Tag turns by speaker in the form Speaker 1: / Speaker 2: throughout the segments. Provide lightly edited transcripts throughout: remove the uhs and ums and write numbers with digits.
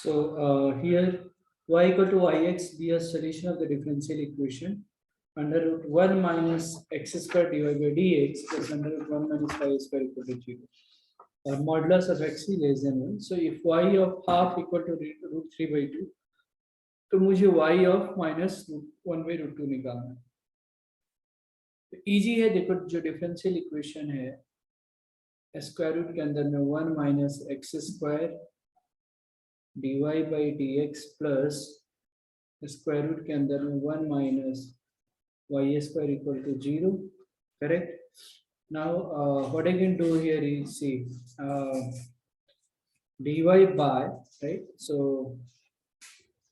Speaker 1: So here y equal to ix be a solution of the differential equation under root 1 minus x square divided by dx plus under root 1 minus y square equal to 0. Or modulus of x less than 1. So if y of half equal to root 3 by 2, तो मुझे y of minus 1 by root 2 निकालना है. Easy है. देखो जो differential equation है square root के अंदर में 1 minus x square dy by D X plus square root के अंदर में 1 minus Y square equal to 0. Correct. Now what I can do here is see dy by right. So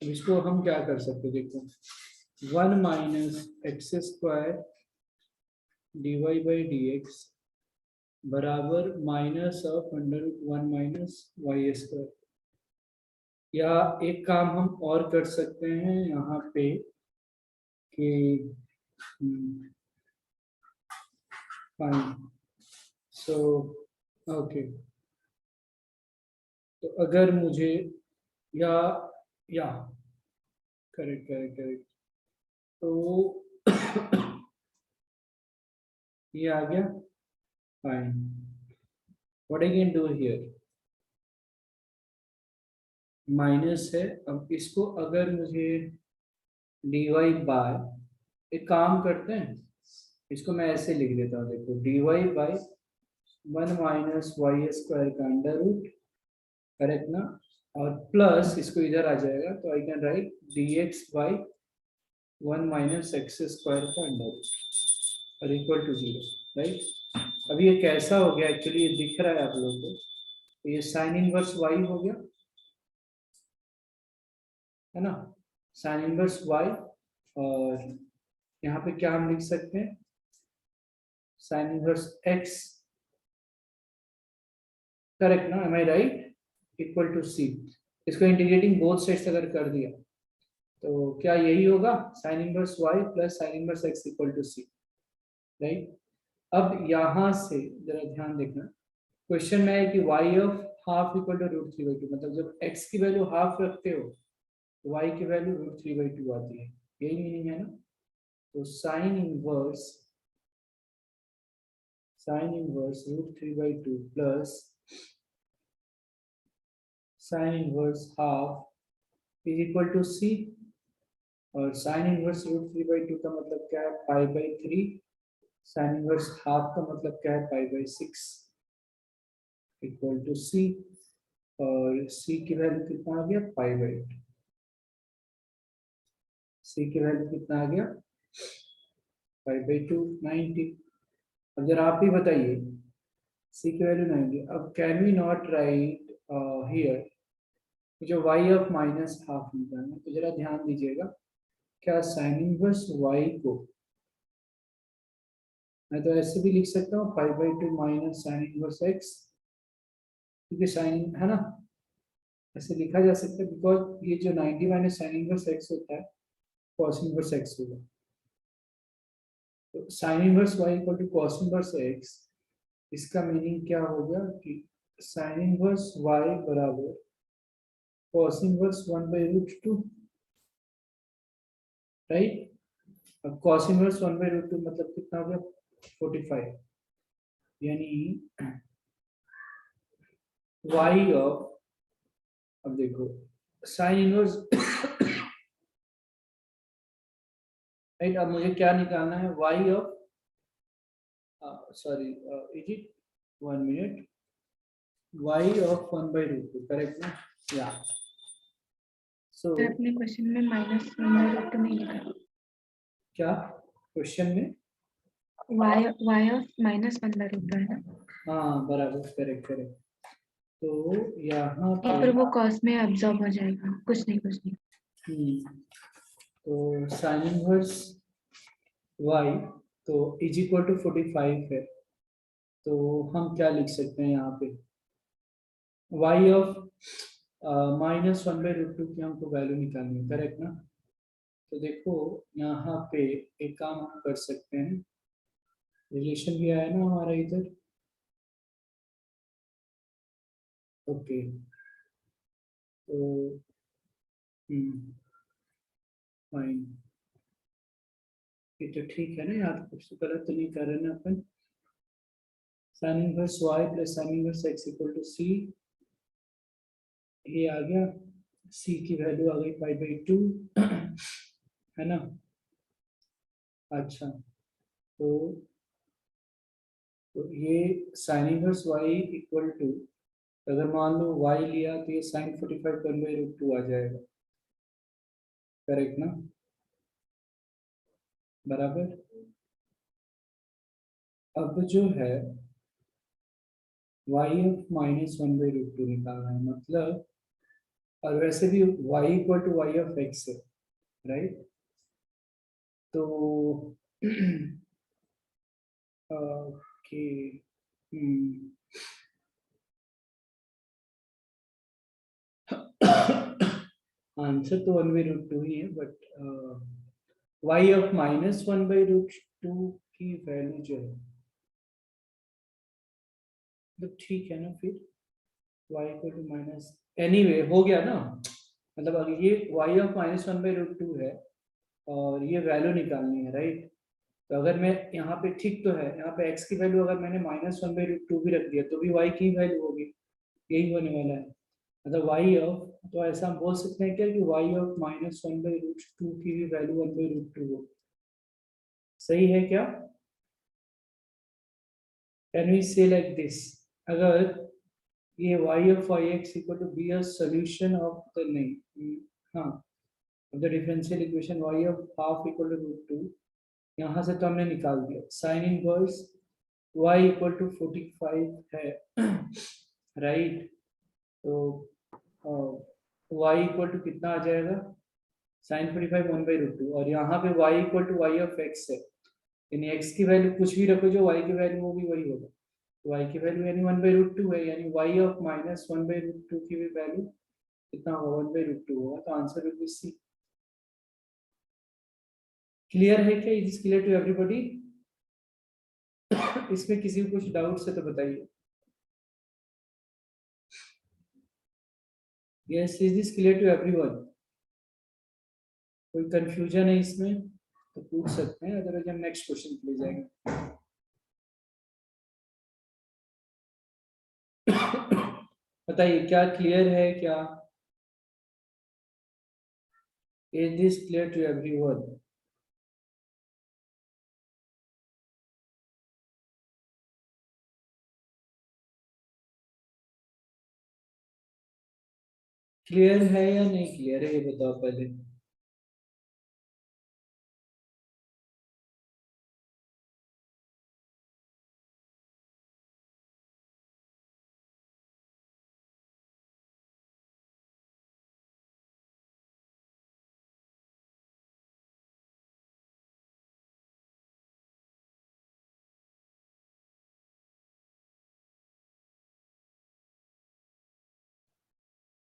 Speaker 1: इसको हम क्या कर सकते हैं. देखो 1 minus x square dy by D X बराबर minus of under 1 minus Y square. या एक काम हम और कर सकते हैं यहाँ पे कि फाइन. So okay. तो अगर मुझे या करेक्ट करेक्ट करेक्ट. तो ये आ गया. Fine. What I can do here. Minus है. अब इसको अगर मुझे dy बाय एक काम करते हैं. इसको मैं ऐसे लिख देता हूँ. देखो dy by 1 minus Y square का अंडर रूट. करेक्ट ना. और प्लस इसको इधर आ जाएगा तो I can write dx by 1 minus x square का अंडर रूट और इक्वल टू 0. राइट. अब ये कैसा हो गया. एक्चुअली ये दिख रहा है आप लोगों को. तो ये साइन इनवर्स y हो गया है ना. Sine inverse y. और यहाँ पे क्या हम लिख सकते हैं. Sine inverse x. करेक्ट ना. Am I right. Equal to c. इसको इंटीग्रेटिंग बोथ साइड्स अगर कर दिया तो क्या यही होगा. Sine inverse y plus sine inverse x equal to c. Right. अब यहाँ से जरा ध्यान देखना. क्वेश्चन में है कि y of half equal to root 3 by 2. मतलब जब x की वैल्यू हाफ रखते हो तो y की वैल्यू रूट 3 बाई 2 आती है. यही मीनिंग है ना. तो sine inverse root 3 by 2 plus sine inverse half is equal to c. और साइन इनवर्स रूट 3 बाई 2 का मतलब क्या है. Pi by 3. Sine inverse half का मतलब क्या है. Pi by 6 equal to c. और c की वैल्यू कितना आ गया. Pi by 2. c की वैल्यू कितना आ गया. Pi by 2 90. अब जरा आप ही बताइए. c की वैल्यू 90. अब can we not write here जो y ऑफ माइनस हाफ निकालना है. तो जरा ध्यान दीजिएगा. क्या साइन इनवर्स y को मैं तो ऐसे भी लिख सकता हूँ. पाई by 2 minus sign inverse x. क्योंकि साइन है ना. ऐसे लिखा जा सकता है बिकॉज ये जो 90 माइनस साइन इनवर्स x होता है कॉस इनवर्स x होगा. तो sine inverse y equal to cos inverse x. इसका मीनिंग क्या हो गया कि साइन इनवर्स y बराबर cos inverse 1 by root 2. Right. अब कॉस इनवर्स 1 बाई रूट 2 मतलब कितना हो गया. 45. यानी y ऑफ. अब देखो साइन इनवर्स राइट. अब मुझे क्या निकालना है. y of sorry is it 1 minute. y of 1 by root 2. Correct ना. या सो
Speaker 2: अपने क्वेश्चन में माइनस 1 बाई रूट 2 नहीं लिखा.
Speaker 1: क्या क्वेश्चन में
Speaker 2: y of minus 1 by root 2 है.
Speaker 1: हाँ बराबर. Correct correct. तो यहाँ
Speaker 2: पर वो कॉस में अब्सॉर्ब हो जाएगा. कुछ नहीं.
Speaker 1: तो साइन इनवर्स y तो इज इक्वल टू 45 है. तो हम क्या लिख सकते हैं यहाँ पे. y of minus 1 by root 2 की हमको वैल्यू निकालनी है. करेक्ट ना. तो देखो यहाँ पे एक काम हम कर सकते हैं. रिलेशन भी आया ना हमारा इधर. ओके. तो फाइन, ये तो ठीक है ना यार, कुछ तो गलत तो नहीं कर रहे ना अपन। Sine inverse y plus sine inverse x equal to c, ये आ गया, c की वैल्यू आ गई π/2 है ना। अच्छा, तो ये sine inverse y equal to, अगर मान लो y लिया तो ये साइन 45 1/√2 आ जाएगा, करेक्ट ना, बराबर। अब जो है y ऑफ -1/√2 निकालना है, मतलब, और वैसे भी y equal to y of x है, राइट। तो ओके, आंसर तो 1/√2 ही है, बट y ऑफ -1/√2 की वैल्यू जो है, तो ठीक है ना फिर, y equal to minus, anyway हो गया ना, मतलब अगर ये y ऑफ -1/√2 है और ये वैल्यू निकालनी है, राइट। तो अगर मैं यहाँ पे, ठीक तो है, यहाँ पे x की वैल्यू अगर मैंने -1/√2 भी रख दिया तो भी y की वैल्यू होगी, यही होने वाला है, मतलब y ऑफ, तो ऐसा हम बोल सकते हैं क्या कि y ऑफ -1/√2 की भी वैल्यू 1/√2 हो, सही है क्या। कैन वी से लाइक दिस, अगर ये y of yx equal to be a solution of the, नहीं, हाँ, the differential equation y of half equal to √2, यहाँ से तो हमने निकाल दिया, sine inverse y equal to 45 है राइट। तो y इक्वल टू कितना आ जाएगा, साइन 45 1/√2, और यहाँ पे y equal to y of x है, यानी x की वैल्यू कुछ भी रखो, जो y की वैल्यू होगी वही होगा, y की वैल्यू यानी 1/√2 है, यानी y ऑफ -1/√2 की भी वैल्यू कितना होगा, 1/√2 होगा, तो answer will be C. Clear है क्या, इज क्लियर टू एवरीबॉडी। इसमें किसी को कुछ डाउट है तो बताइए। Yes, is this clear to everyone, कोई कंफ्यूजन है इसमें तो पूछ सकते हैं, अदरवाइज हम नेक्स्ट क्वेश्चन पे ले जाएंगे। बताइए क्या क्लियर है क्या, is this clear to everyone. Clear है या नहीं क्लियर है, ये बताओ पहले।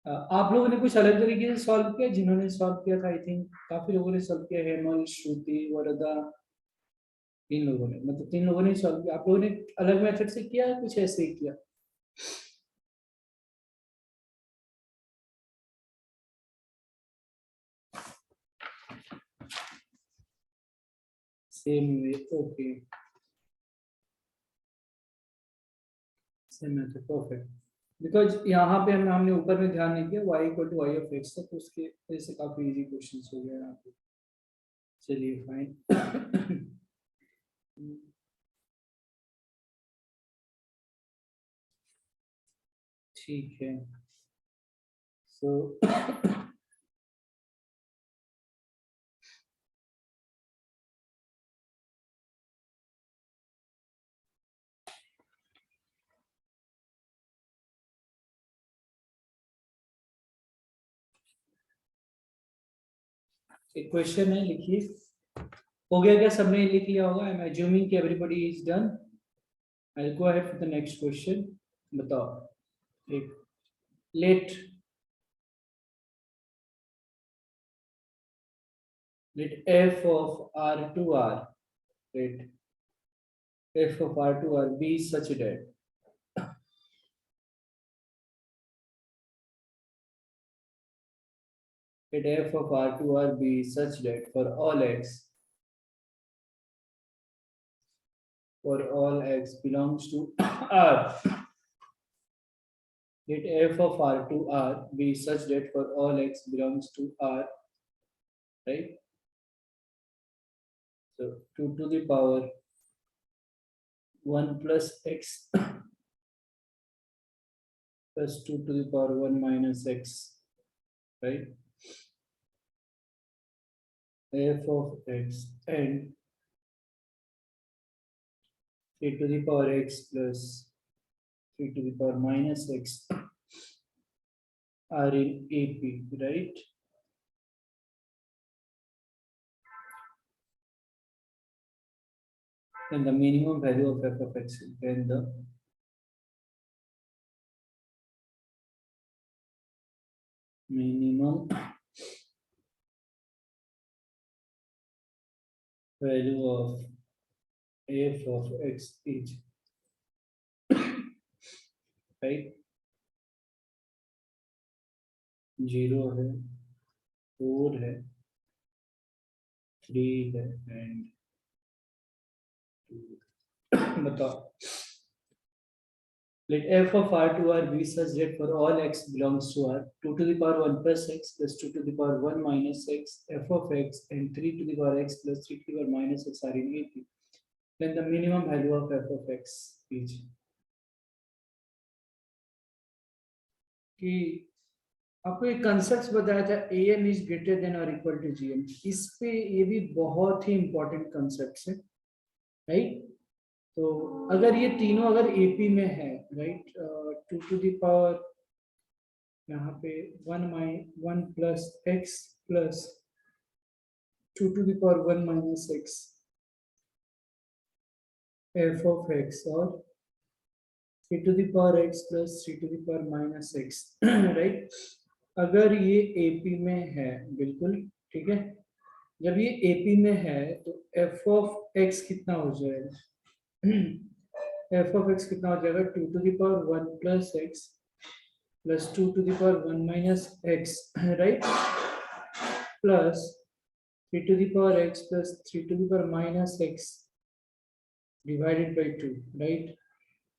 Speaker 1: आप लोगों ने कुछ अलग तरीके से सॉल्व किया, जिन्होंने सॉल्व किया था, आई थिंक काफी लोगों ने सॉल्व किया, हेमल, श्रुति, वरदा, तीन लोगों ने, मतलब तीन लोगों ने सॉल्व किया। आप लोगों ने अलग मेथड से किया है, कुछ ऐसे ही किया। Same way, okay, same method, perfect. Because यहाँ पे हमने ऊपर में ध्यान नहीं किया, y equal to y of x था, तो उसके वजह से काफी इजी क्वेश्चन हो गया यहाँ पे। चलिए फाइन। ठीक है, सो एक क्वेश्चन है, लिखिए। हो गया क्या, सबने लिख लिया होगा, आई एम अज्यूमिंग कि everybody is done. I will go ahead for the next question. बताओ, एक, late f of r to r, let f of r to r be such that let f of R2 R be such that for all x belongs to R, let f of R2 R be such that for all x belongs to R, right? So 2 to the power 1 plus x plus 2 to the power 1 minus x, right? F of x and 3 to the power x plus 3 to the power minus x are in AP, right? And the minimum value of f of x, then the minimum value of f of x is, right? 0 है, 4 है, 3 है and 2. बताओ. Let f of R2 R be such that for all x belongs to R, 2 to the power 1 plus x plus 2 to the power 1 minus x, f of x and 3 to the power x plus 3 to the power minus x are in AP. Then the minimum value of f of x is. कि आपको एक concept बताया था am is greater than or equal to gm. इस पे ये भी बहुत ही इंपॉर्टेंट कंसेप्ट है, राइट? तो अगर ये तीनों अगर AP में है, राइट, 2 to the power यहाँ पे 1 plus x plus 2 to the power 1 minus x f of x और 3 to the power x plus 3 to the power minus x, right? अगर ये AP में है, बिल्कुल ठीक है, जब ये AP में है तो f of x कितना हो जाएगा? f of x कितना हो जाएगा? 2 to the power 1 plus x plus 2 to the power 1 minus x, right? Plus 3 to the power x plus 3 to the power minus x divided by 2, right?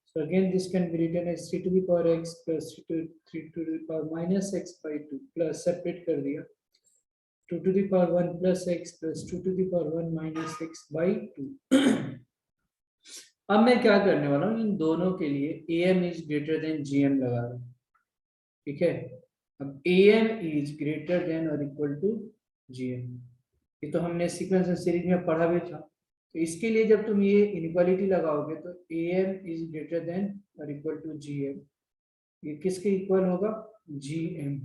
Speaker 1: So again this can be written as 3 to the power x plus 3 to the power minus x by 2 plus separate कर दिया 2 to the power 1 plus x plus 2 to the power 1 minus x by 2. अब मैं क्या करने वाला हूँ, इन दोनों के लिए am is greater than gm लगा रहा हूँ, ठीक है? अब am is greater than or equal to gm, ये तो हमने सीक्वेंस सीरीज में पढ़ा भी था. तो इसके लिए जब तुम ये इनइक्वालिटी लगाओगे तो am is greater than or equal to gm, ये किसके इक्वल होगा? gm.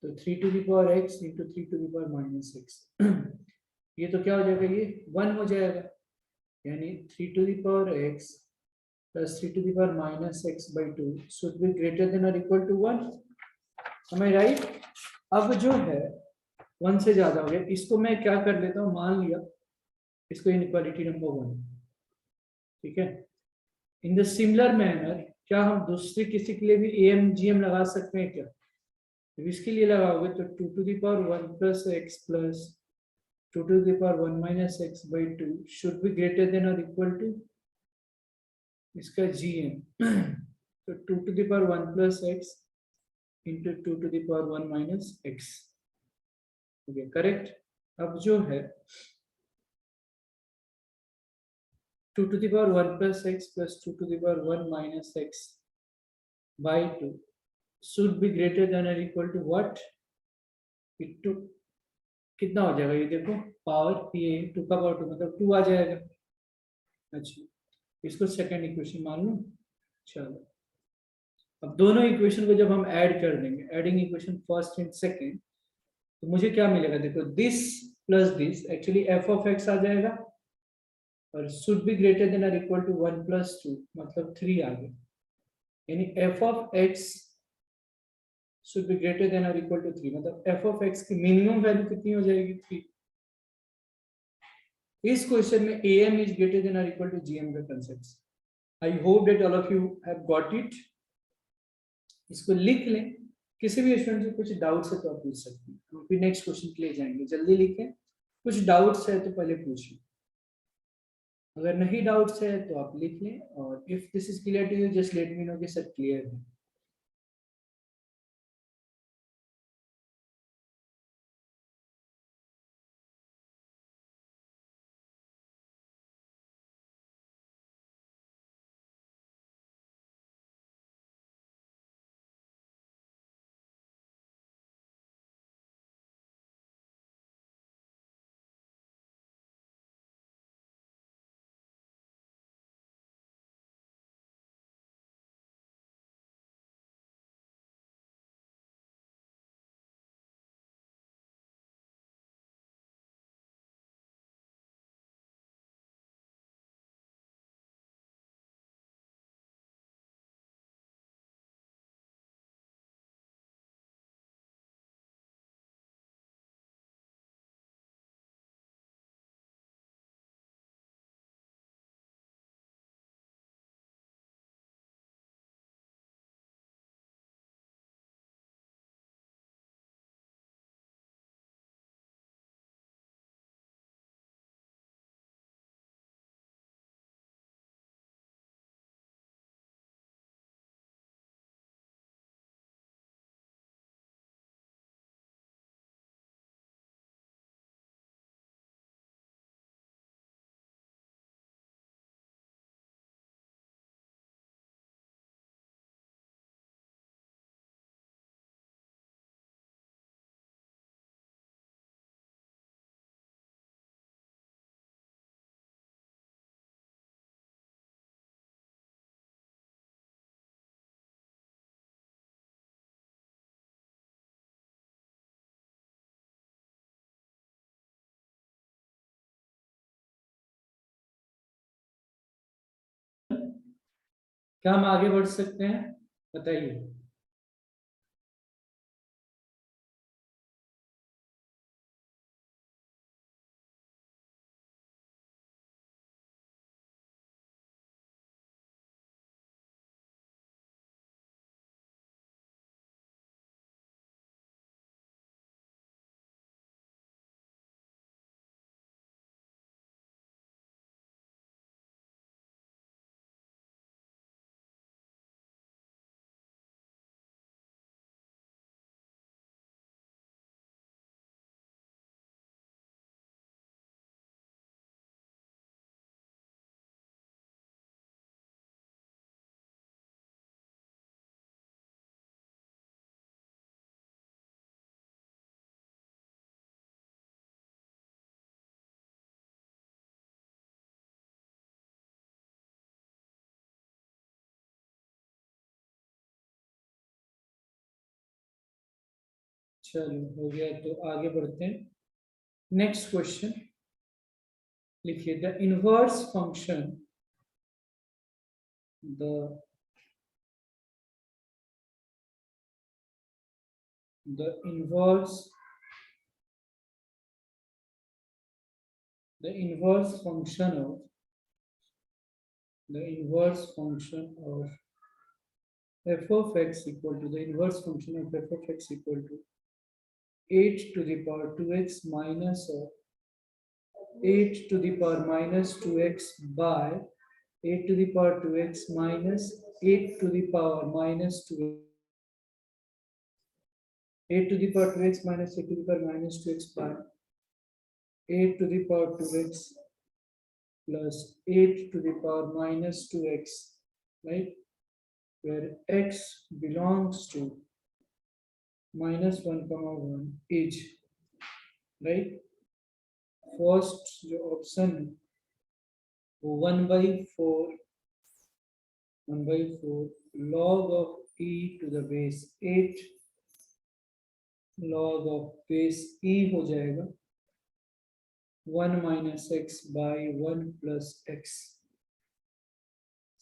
Speaker 1: तो 3 to the power x into 3 to the power minus x, ये तो क्या हो जाएगा? ये 1 हो जाएगा, यानी 3 to the power x plus 3 to the power minus x by 2 should be greater than or equal to 1. Am I right? अब जो है 1 से ज्यादा हो गया, इसको मैं क्या कर लेता हूँ, मान लिया इसको इनइक्वालिटी नंबर 1, ठीक है? इन द सिमिलर मैनर क्या हम दूसरे किसी के लिए भी am gm लगा सकते हैं क्या? तो इसके लिए लगाओगे तो 2 to the power 1 plus x plus 2 to the power 1 minus x by 2 should be greater than or equal to इसका gm. तो 2 to the power 1 plus x into 2 to the power 1 minus x, okay correct? अब जो है 2 to the power 1 plus x plus 2 to the power 1 minus x by 2 should be greater than or equal to what? To कितना हो जाएगा? ये देखो power ये 2 का पावर 2 मतलब 2 आ जाएगा. अच्छा, इसको सेकंड इक्वेशन मान लो. चलो अब दोनों इक्वेशन को जब हम ऐड कर देंगे, adding equation first and second, तो मुझे क्या मिलेगा? देखो this plus this actually f of x आ जाएगा और should be greater than or equal to 1 plus 2 मतलब 3 आ गया, यानी f of x should be greater than or equal to 3 मतलब f of x की मिनिमम वैल्यू कितनी हो जाएगी? 3. इस क्वेश्चन में am is greater than or equal to gm का concept. I hope that all of you have got it. इसको लिख लें किसी भी स्टूडेंट से कुछ डाउट्स है तो आप पूछ सकते हैं, हम फिर नेक्स्ट क्वेश्चन के लिए जाएंगे। जल्दी लिखें, कुछ डाउट्स है तो पहले पूछिए, अगर नहीं डाउट्स है तो आप लिख लें, और if this is clear to you just let me know कि सर क्लियर है। क्या हम आगे बढ़ सकते हैं, बताइए। चलो हो गया, तो आगे बढ़ते हैं। नेक्स्ट क्वेश्चन लिखिए, the inverse function, the inverse, the inverse function of the inverse function of f of x equal to the inverse function of f of x equal to 8 to the power 2x minus of 8 to the power minus 2x by 8 to the power 2x minus 8 to the power minus 2, 8 to the power 2x minus 8 to the power minus 2x by 8 to the power 2x plus 8 to the power minus 2x, right? Where x belongs to -1, 1 each, right? First जो option है वो 1/4 log of e to the base 8 log of base e हो जाएगा 1 minus x by 1 plus x।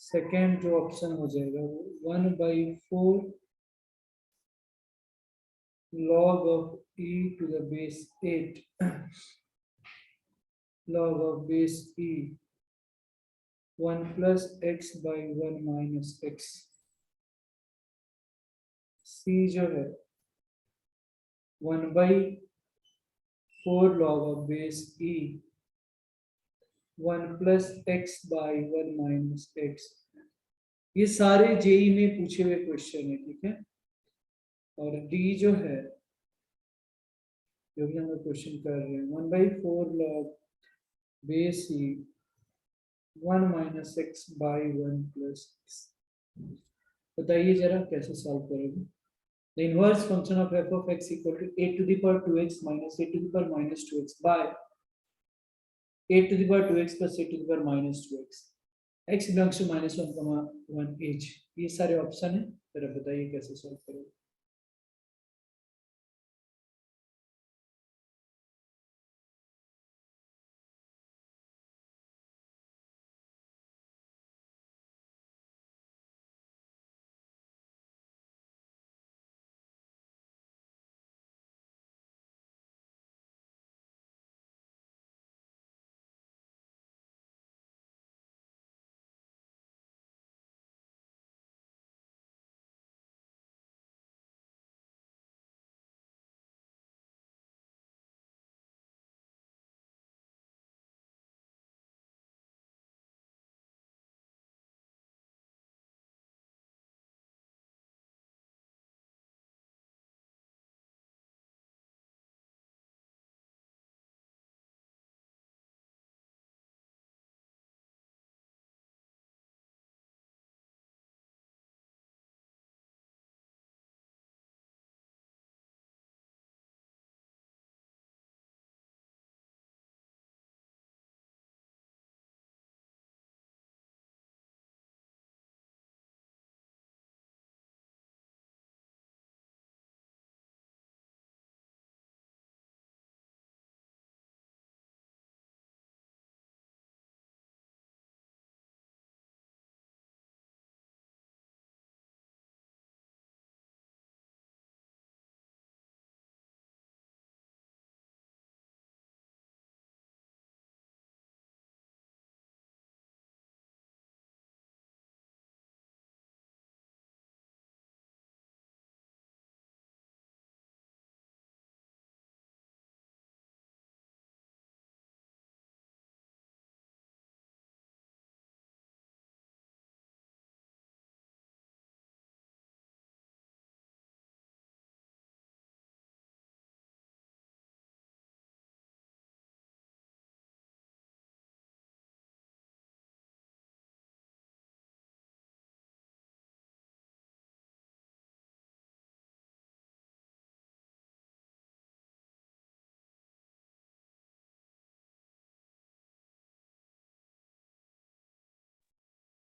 Speaker 1: Second जो option हो जाएगा वो 1/4 log of e to the base 8 log of base e 1 plus x by 1 minus x। c जो है 1 by 4 log of base e 1 plus x by 1 minus x। ये सारे JEE में पूछे हुए क्वेश्चन है, ठीक है। और डी जो है, जो भी हम लोग क्वेश्चन कर रहे हैं, 1 by 4 log base E 1 minus x by 1 plus x। बताइए जरा कैसे सॉल्व करोगे। The inverse function of f of x equal to a to the power 2x minus a to the power minus 2x by a to the power 2x plus a to the power minus 2x। x belongs to minus 1 comma 1 h। ये सारे option है, जरा बताइए कैसे solve करोगे।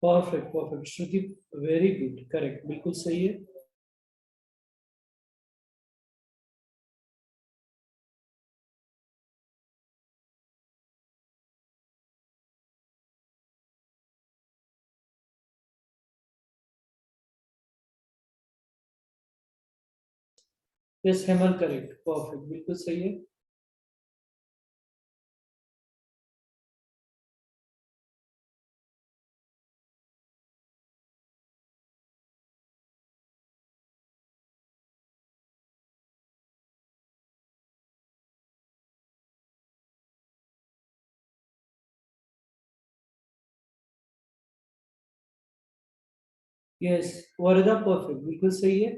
Speaker 1: Perfect perfect श्रुति, very good, correct, बिल्कुल सही है। यस हेमल, करेक्ट, परफेक्ट, बिल्कुल सही है। यस वरदा, परफेक्ट, बिल्कुल सही है।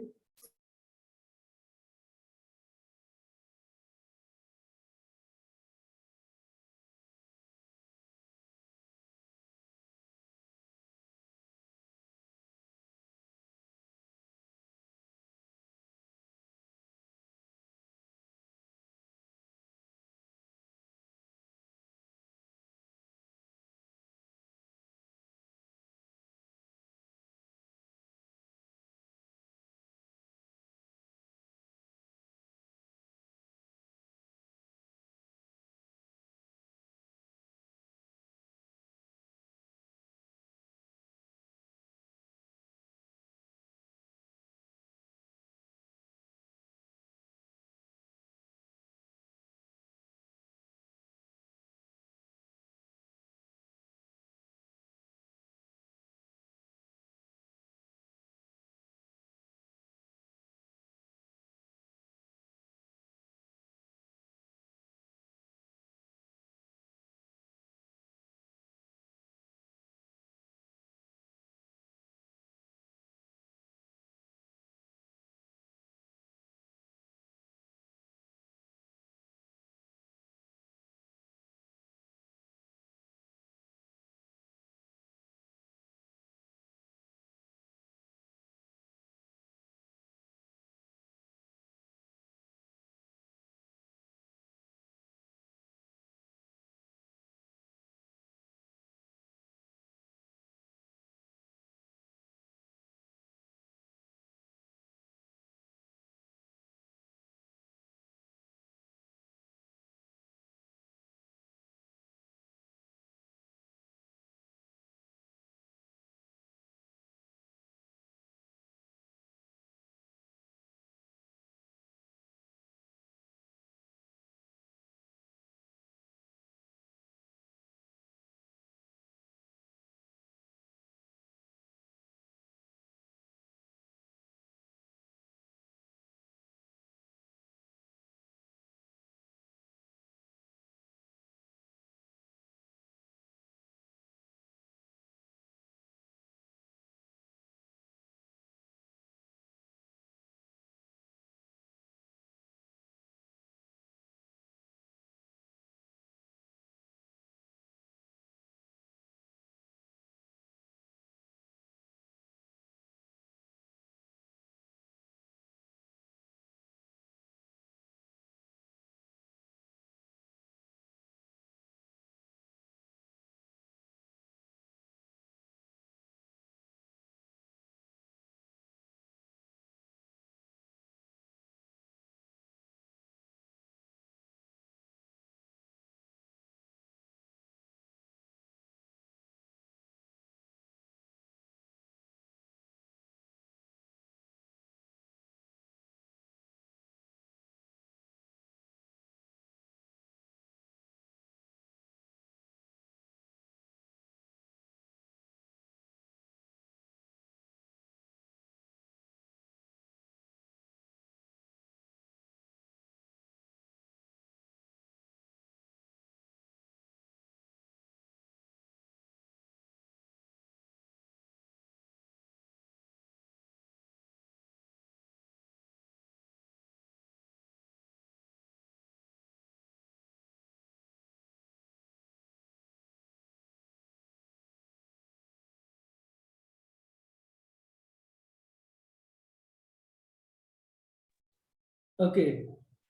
Speaker 1: ओके,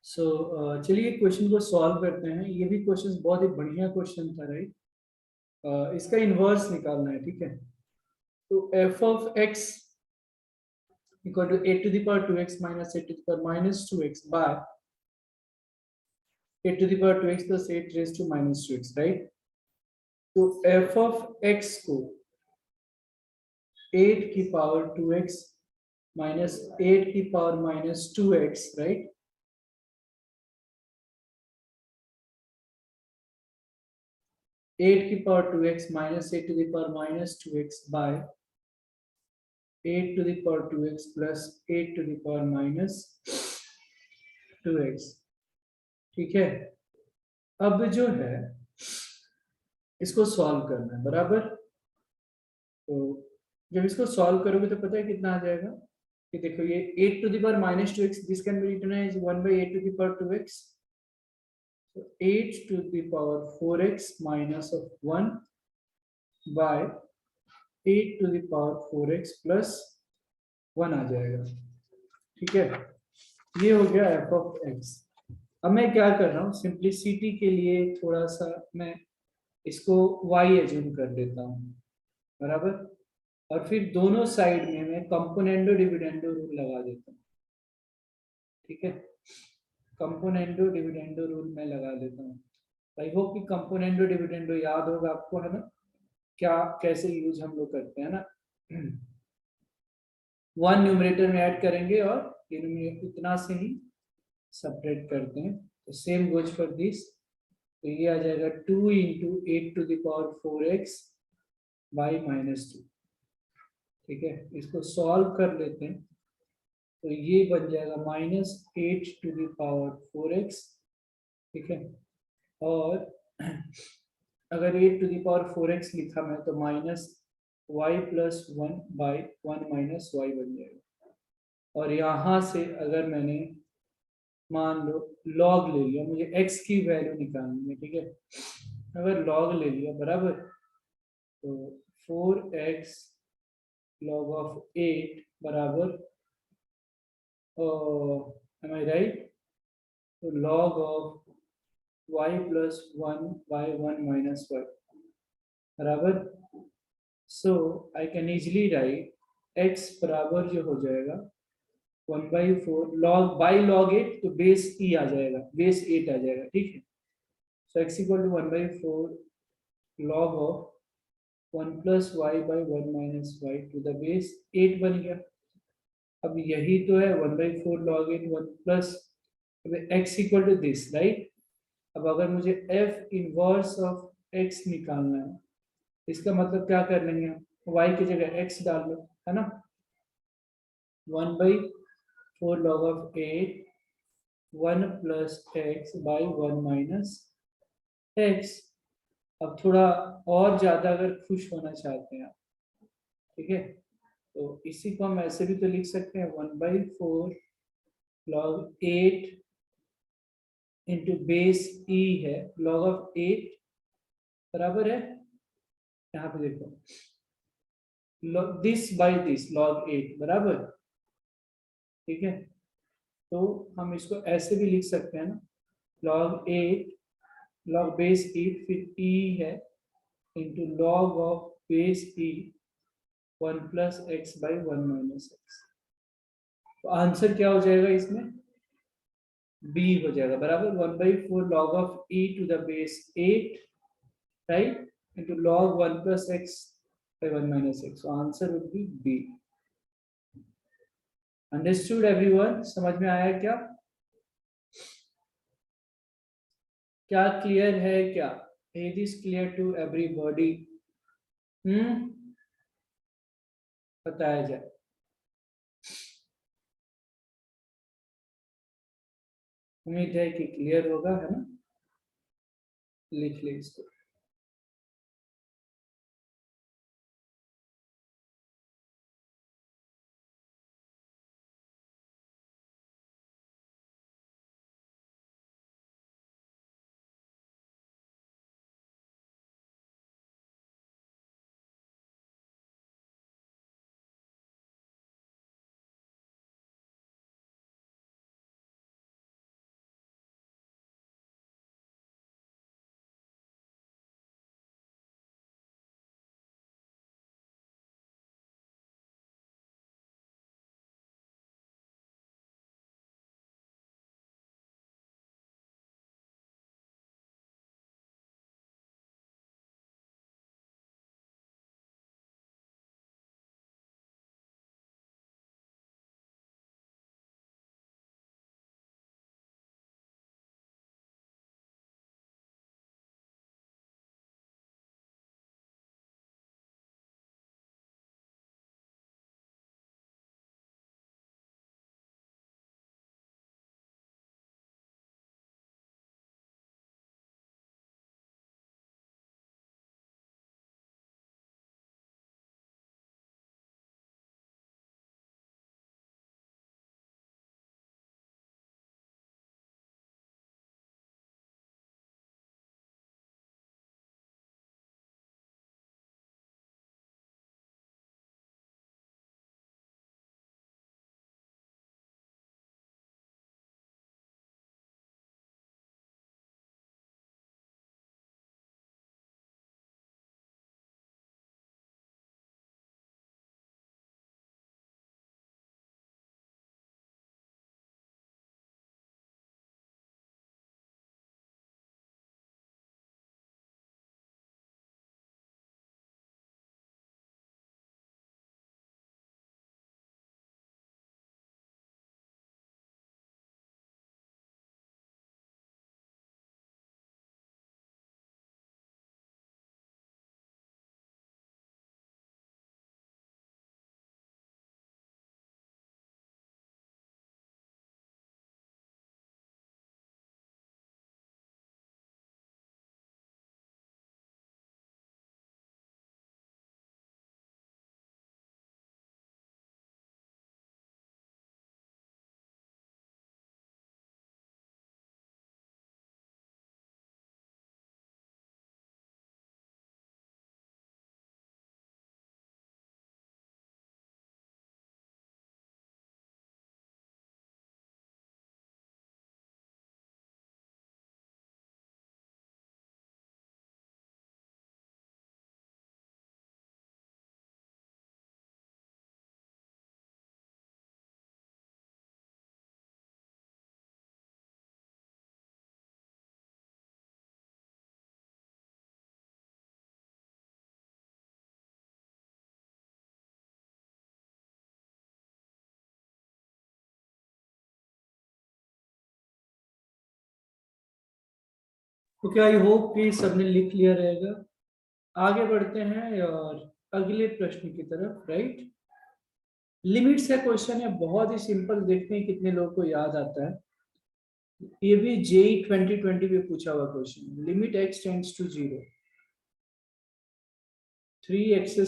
Speaker 1: सो चलिए क्वेश्चन को सॉल्व करते हैं। ये भी क्वेश्चन बहुत ही बढ़िया क्वेश्चन था, राइट। इसका इन्वर्स निकालना है, ठीक है। तो f of x equal to a to the power 2x minus a to the power minus 2x by a to the power 2x plus 8 raise to minus 2x, right. तो f of x को 8 की power 2x minus 8 की power minus 2x, right. 8 की power 2x minus 8 to the power minus 2x by 8 to the power 2x plus 8 to the power minus 2x, ठीक है। अब जो है इसको सॉल्व करना है, बराबर। तो जब इसको सॉल्व करोगे तो पता है कितना आ जाएगा, कि देखो ये 8 to the power minus 2x, this can be written as 1 by 8 to the power 2x, so 8 to the power 4x minus of 1 by 8 to the power 4x plus 1 आ जाएगा, ठीक है। ये हो गया एफ ऑफ एक्स। अब मैं क्या कर रहा हूँ, सिंप्लिसिटी के लिए थोड़ा सा मैं इसको y एज्यूम कर लेता हूँ, बराबर। और फिर दोनों साइड में मैं कंपोनेंडो डिविडेंडो रूल लगा देता हूँ, ठीक है। कंपोनेंडो डिविडेंडो रूल मैं लगा देता हूँ। आई होप कि कंपोनेंडो डिविडेंडो याद होगा आपको, है ना, क्या कैसे यूज हम लोग करते हैं ना। वन न्यूमरेटर में ऐड करेंगे और डिनोमिनेटर इतना से ही सेपरेट करते हैं। तो सेम गोज फॉर दिस, तो ये आ जाएगा 2 into 8 to the power 4x by minus 2, ठीक है। इसको सॉल्व कर लेते हैं, तो ये बन जाएगा minus 8 to the power 4x, ठीक है। और अगर 8 टू द पावर 4x लिखा मैं तो minus y plus 1 by 1 minus y बन जाएगा। और यहाँ से अगर मैंने मान लो लॉग ले लिया, मुझे x की वैल्यू निकालनी है, ठीक है। अगर लॉग ले लिया, बराबर, तो 4x log of 8 बराबर, एम आई राइट, तो log of y plus 1 by 1 minus y बराबर। So I can easily write x बराबर जो हो जाएगा 1/4 log बाई log 8, तो बेस e आ जाएगा, बेस 8 आ जाएगा, ठीक है। So x equal to 1/4 log of 1 plus y by 1 minus y to the base 8 बन गया। अब यही तो है 1/4 log 8 1 plus x equal to this, right. अब अगर मुझे f इनवर्स ऑफ x निकालना है, इसका मतलब क्या कर लेंगे हम, y की जगह x डाल लो, है ना। 1/4 log of 8 1 plus x by 1 minus x। अब थोड़ा और ज्यादा अगर खुश होना चाहते हैं आप, ठीक है, तो इसी को हम ऐसे भी तो लिख सकते हैं 1/4 log 8 इंटू बेस e है log ऑफ 8, बराबर है, यहाँ पे देखो दिस बाई दिस log 8 बराबर, ठीक है। तो हम इसको ऐसे भी लिख सकते हैं ना, log 8 log बेस 8 फिर e है into log of base e 1 plus x by 1 minus x. तो आंसर क्या हो जाएगा इसमें, b हो जाएगा, बराबर 1/4 log of e to the base 8, right, into log 1 plus x by 1 minus x. So answer would be B. Understood everyone? समझ में आया क्या? क्या क्लियर है क्या? It is clear to everybody. बताया जाए। उम्मीद है कि क्लियर होगा, है ना। लिख ले इसको। ओके, आई होप कि सबने लिख लिया रहेगा। आगे बढ़ते हैं और अगले प्रश्न की तरफ, राइट। लिमिट से क्वेश्चन है, बहुत ही सिंपल, देखते हैं कितने लोगों को याद आता है। ये भी जेई 2020 में पूछा हुआ question. Limit x tends to 0, 3x²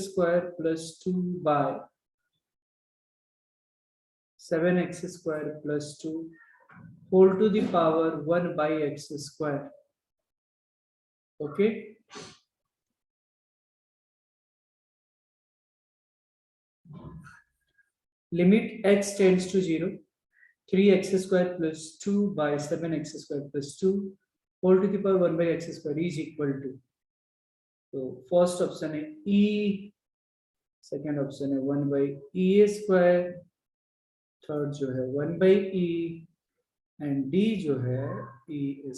Speaker 1: + 2 by 7x² + 2 whole to the power 1 by x²। Okay, limit x tends to 0, 3x² + 2 by 7x² + 2 whole to the power 1 by x² is equal to। तो first option है e, second option है 1 by e², third जो है 1 by e, and D जो है e²।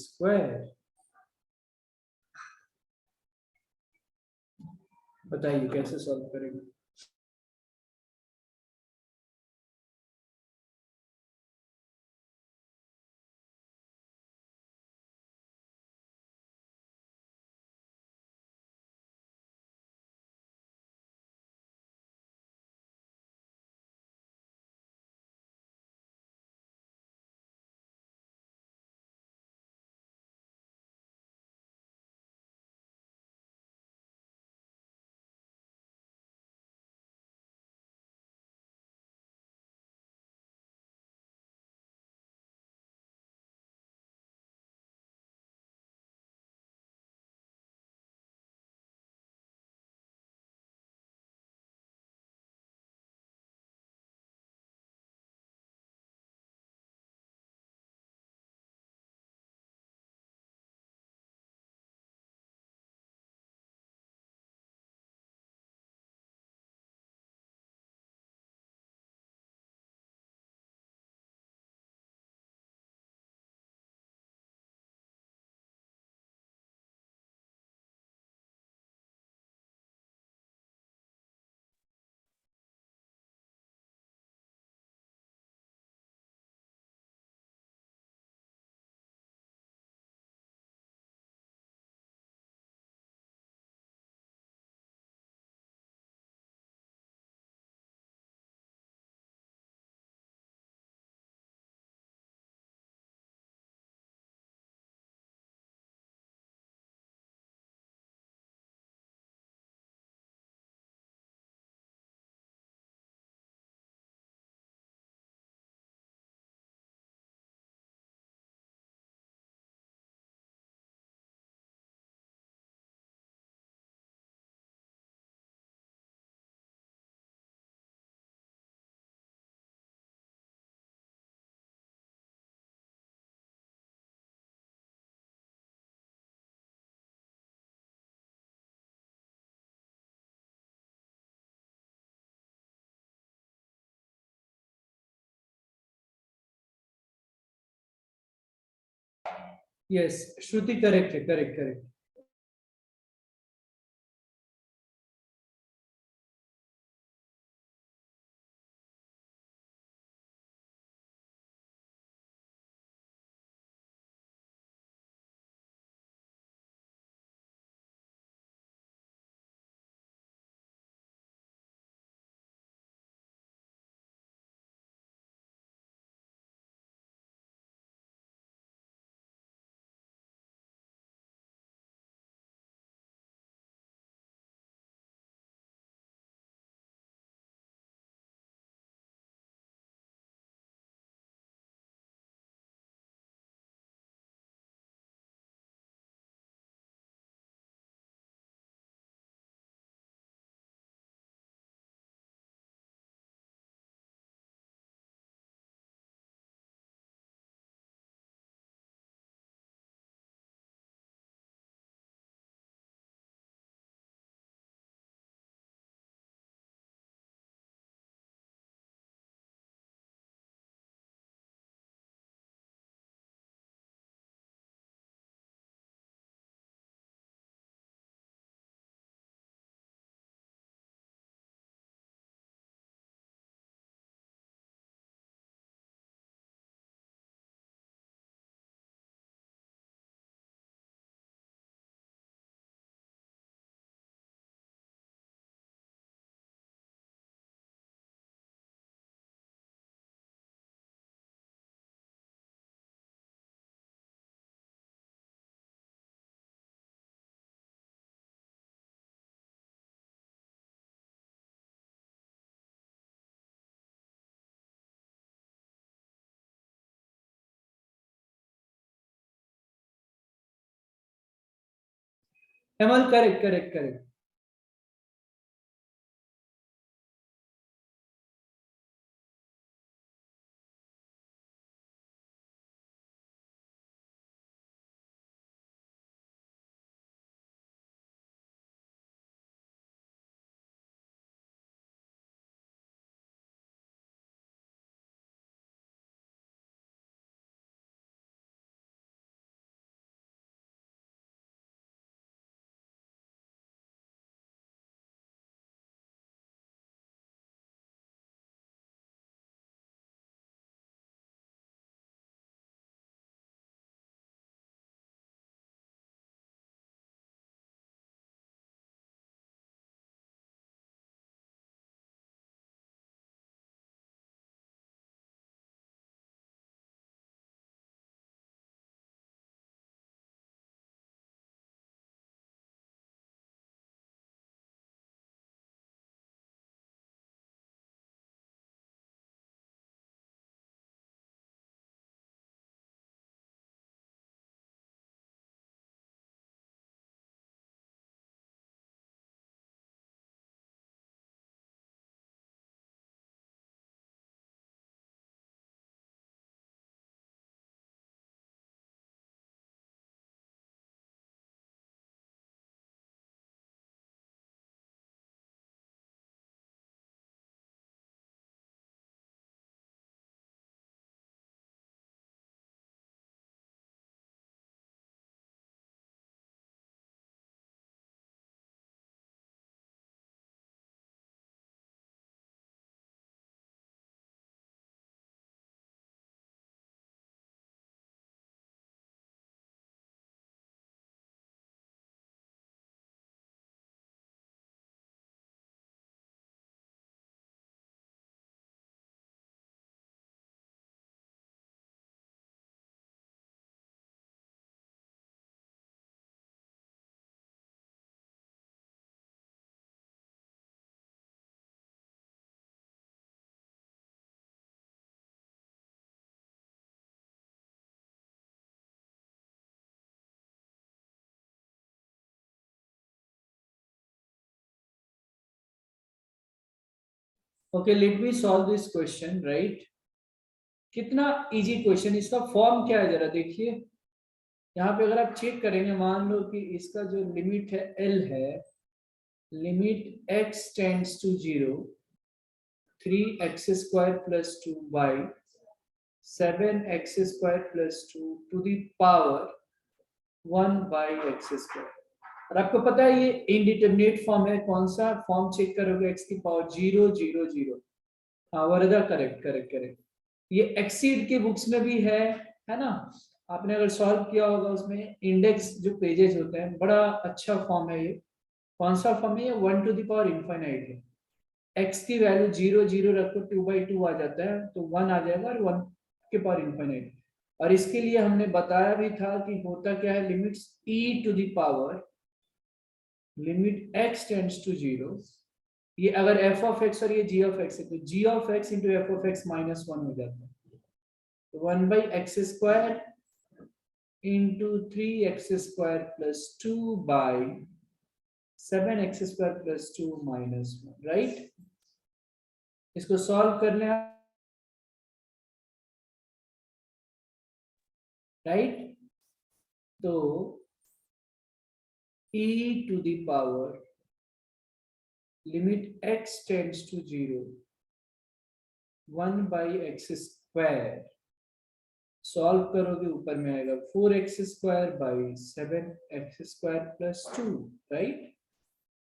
Speaker 1: बताइए कैसे solve करेंगे। यस, श्रुति करेक्ट है, correct correct. Amal, correct, correct, correct. Okay, let me solve this question, right? कितना इजी क्वेश्चन, इसका फॉर्म क्या है जरा देखिए। यहाँ पे अगर आप चेक करेंगे, मान लो कि इसका जो लिमिट है एल है, limit x tends to 0, 3x square plus 2y, 7x square plus 2 to the power 1 by x square. और आपको पता है ये इनडिटरमिनेट फॉर्म है, कौन सा फॉर्म चेक करोगे, x की पावर 0 0 0। हाँ वरदा, करेक्ट करेक्ट करेक्ट। ये एक्सीड के बुक्स में भी है ना? आपने अगर सॉल्व किया होगा उसमें इंडेक्स जो पेजेस होते हैं, बड़ा अच्छा फॉर्म है ये। कौन सा फॉर्म है ये? 1 टू द पावर इनफाइनाइट है। x की वैल्यू 0 0 रखो, 2/2 आ जाता है, तो 1 आ जाएगा, और 1 के पावर इनफाइनाइट। और इसके लिए हमने बताया भी था कि होता क्या है, limits e to the power, limit x tends to 0, ये अगर f ऑफ x और ये g ऑफ x है, तो g ऑफ x into f of x minus 1 हो जाता है। तो 1 by x square into 3x square plus 2 by 7x square plus 2 minus 1, right? इसको सॉल्व कर लें, राइट? तो e to the power limit x tends to 0, 1 by x square, solve करोगे ऊपर में आएगा 4x square by 7x square plus 2, right?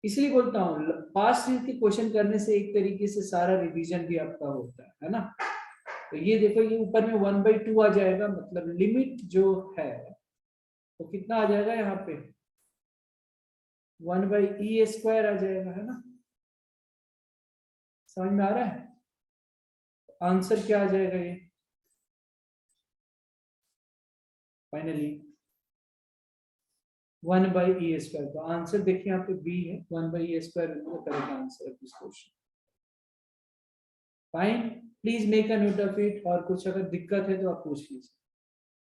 Speaker 1: इसलिए बोलता हूँ पास्ट के क्वेश्चन करने से एक तरीके से सारा रिवीजन भी आपका होता है ना? तो ये देखो, ये ऊपर में 1/2 आ जाएगा, मतलब लिमिट जो है वो तो कितना आ जाएगा यहाँ पे, 1 बाई ई स्क्वायर आ जाएगा, है ना? समझ में आ रहा है? आंसर क्या आ जाएगा ये फाइनली? 1 by E square. तो आंसर देखिए यहाँ पे बी है, 1 by E square correct answer of this question. Fine, please make a note of it, और कुछ अगर दिक्कत है तो आप पूछ लीजिए,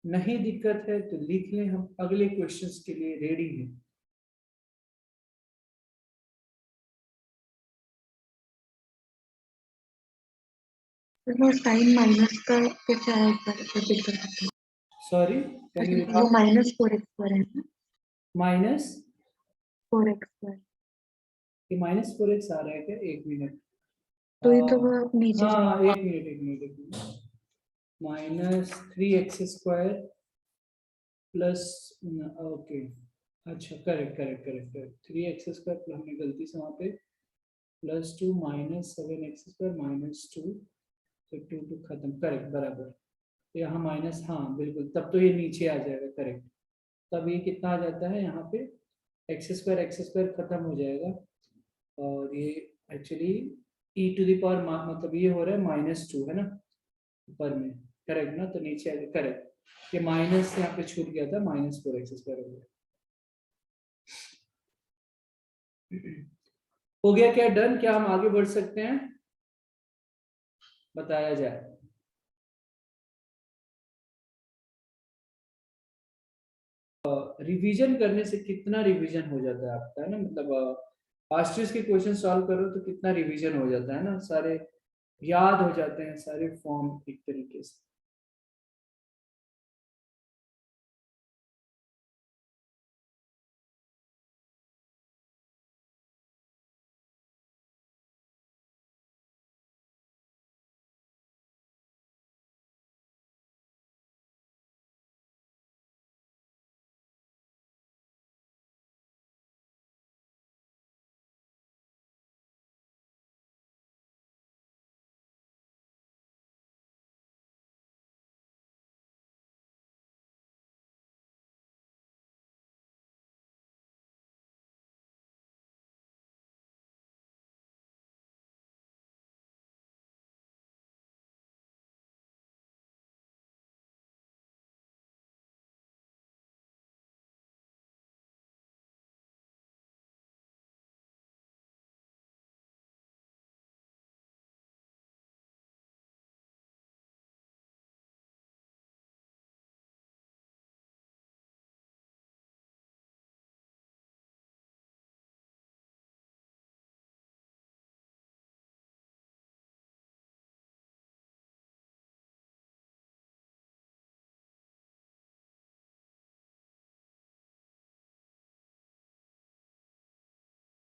Speaker 1: नहीं दिक्कत है तो लिख लें, हम अगले क्वेश्चंस के लिए रेडी हैं।
Speaker 2: वो साइन माइनस का कुछ है, एक बार रिपीट कर सकते हैं?
Speaker 1: सॉरी, कैन यू
Speaker 2: वो माइनस 4x² है ना?
Speaker 1: Minus
Speaker 2: 4x²।
Speaker 1: ये -4x आ रहा है क्या? एक मिनट।
Speaker 2: तो ये तो वो नीचे
Speaker 1: हाँ,
Speaker 2: जाएगा।
Speaker 1: एक मिनट। -3x² प्लस, ओके, अच्छा, करेक्ट 3x² हमने गलती से वहाँ पे +2 -7x² -2, तो 2 खत्म, करेक्ट, बराबर। तो यहाँ माइनस, हाँ बिल्कुल, तब तो ये नीचे आ जाएगा, करेक्ट। तब ये कितना आ जाता है यहाँ पे, x² खत्म हो जाएगा, और ये एक्चुअली e⁻, मतलब ये हो रहा है -2, है ना, ऊपर में, करेक्ट ना, तो नीचे आ गया, करेक्ट। ये माइनस यहाँ पे छूट गया था, -4x² हो गया। हो गया क्या, डन? क्या हम आगे बढ़ सकते हैं? बताया जाए। रिवीजन करने से कितना रिवीजन हो जाता है आपका, है ना, मतलब पास्ट के क्वेश्चन सॉल्व करो तो कितना रिवीजन हो जाता है ना, सारे याद हो जाते हैं, सारे फॉर्म एक तरीके से।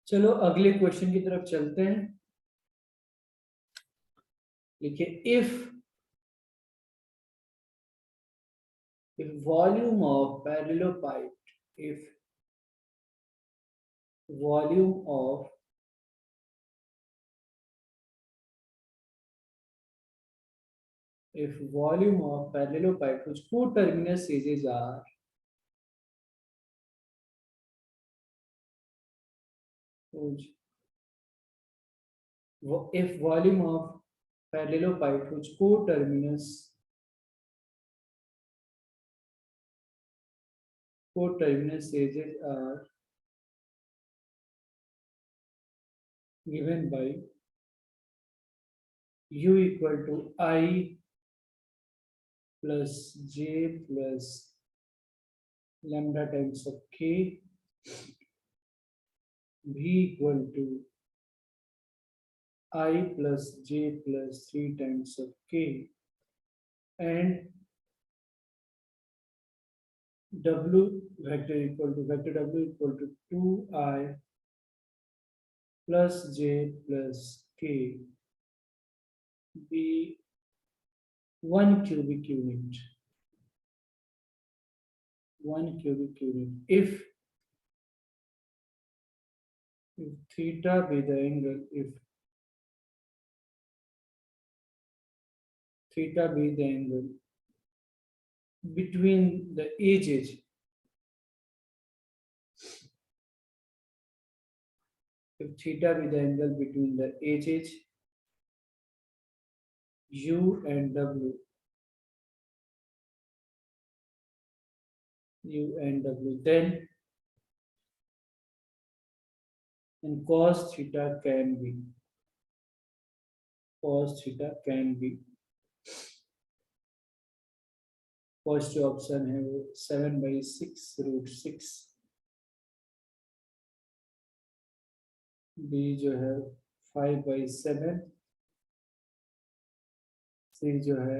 Speaker 1: चलो अगले क्वेश्चन की तरफ चलते हैं। देखिए, if volume of parallelepiped, if volume of parallelepiped whose co-terminus edges are whose if volume of parallelepiped whose co-terminus edges are given by u equal to I plus j plus lambda times of k, v equal to I plus j plus 3 times of k, and w vector w equal to 2I plus j plus k be 1 cubic unit. 1 cubic unit. If theta be the angle, if theta be the angle between the edges, if theta be the angle between the edges u and w, then cos theta can be first जो option है वो 7/6√6, B जो है 5/7, फिर जो है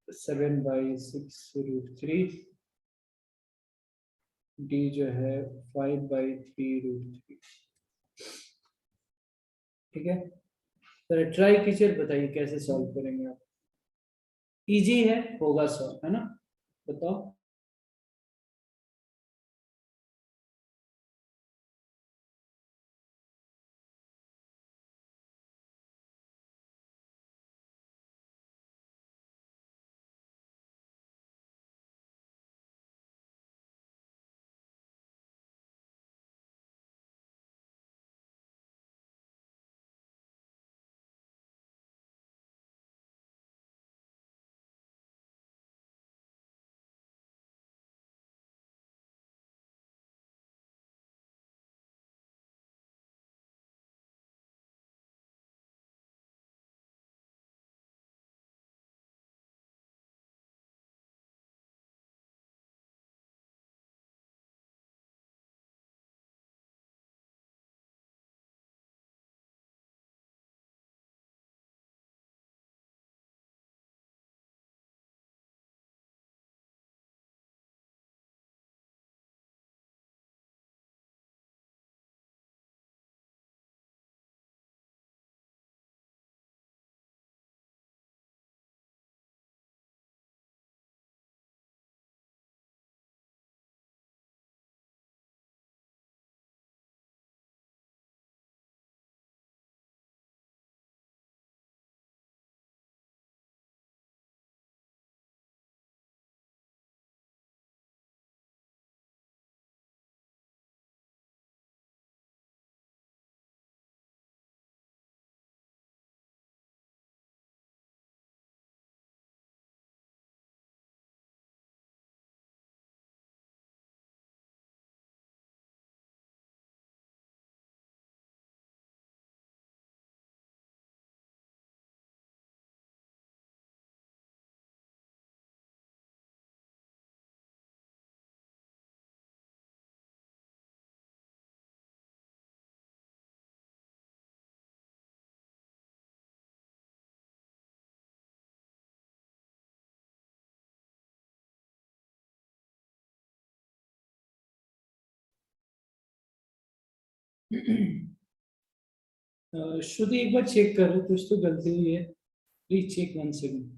Speaker 1: 7/6√3, D जो है 5/3√3। ठीक है, तो ट्राई कीजिए, बताइए कैसे सॉल्व करेंगे आप। इजी है, होगा सॉल्व, है ना? बताओ। श्रुति एक बार चेक करो, कुछ तो गलती हुई है, please check 1 second.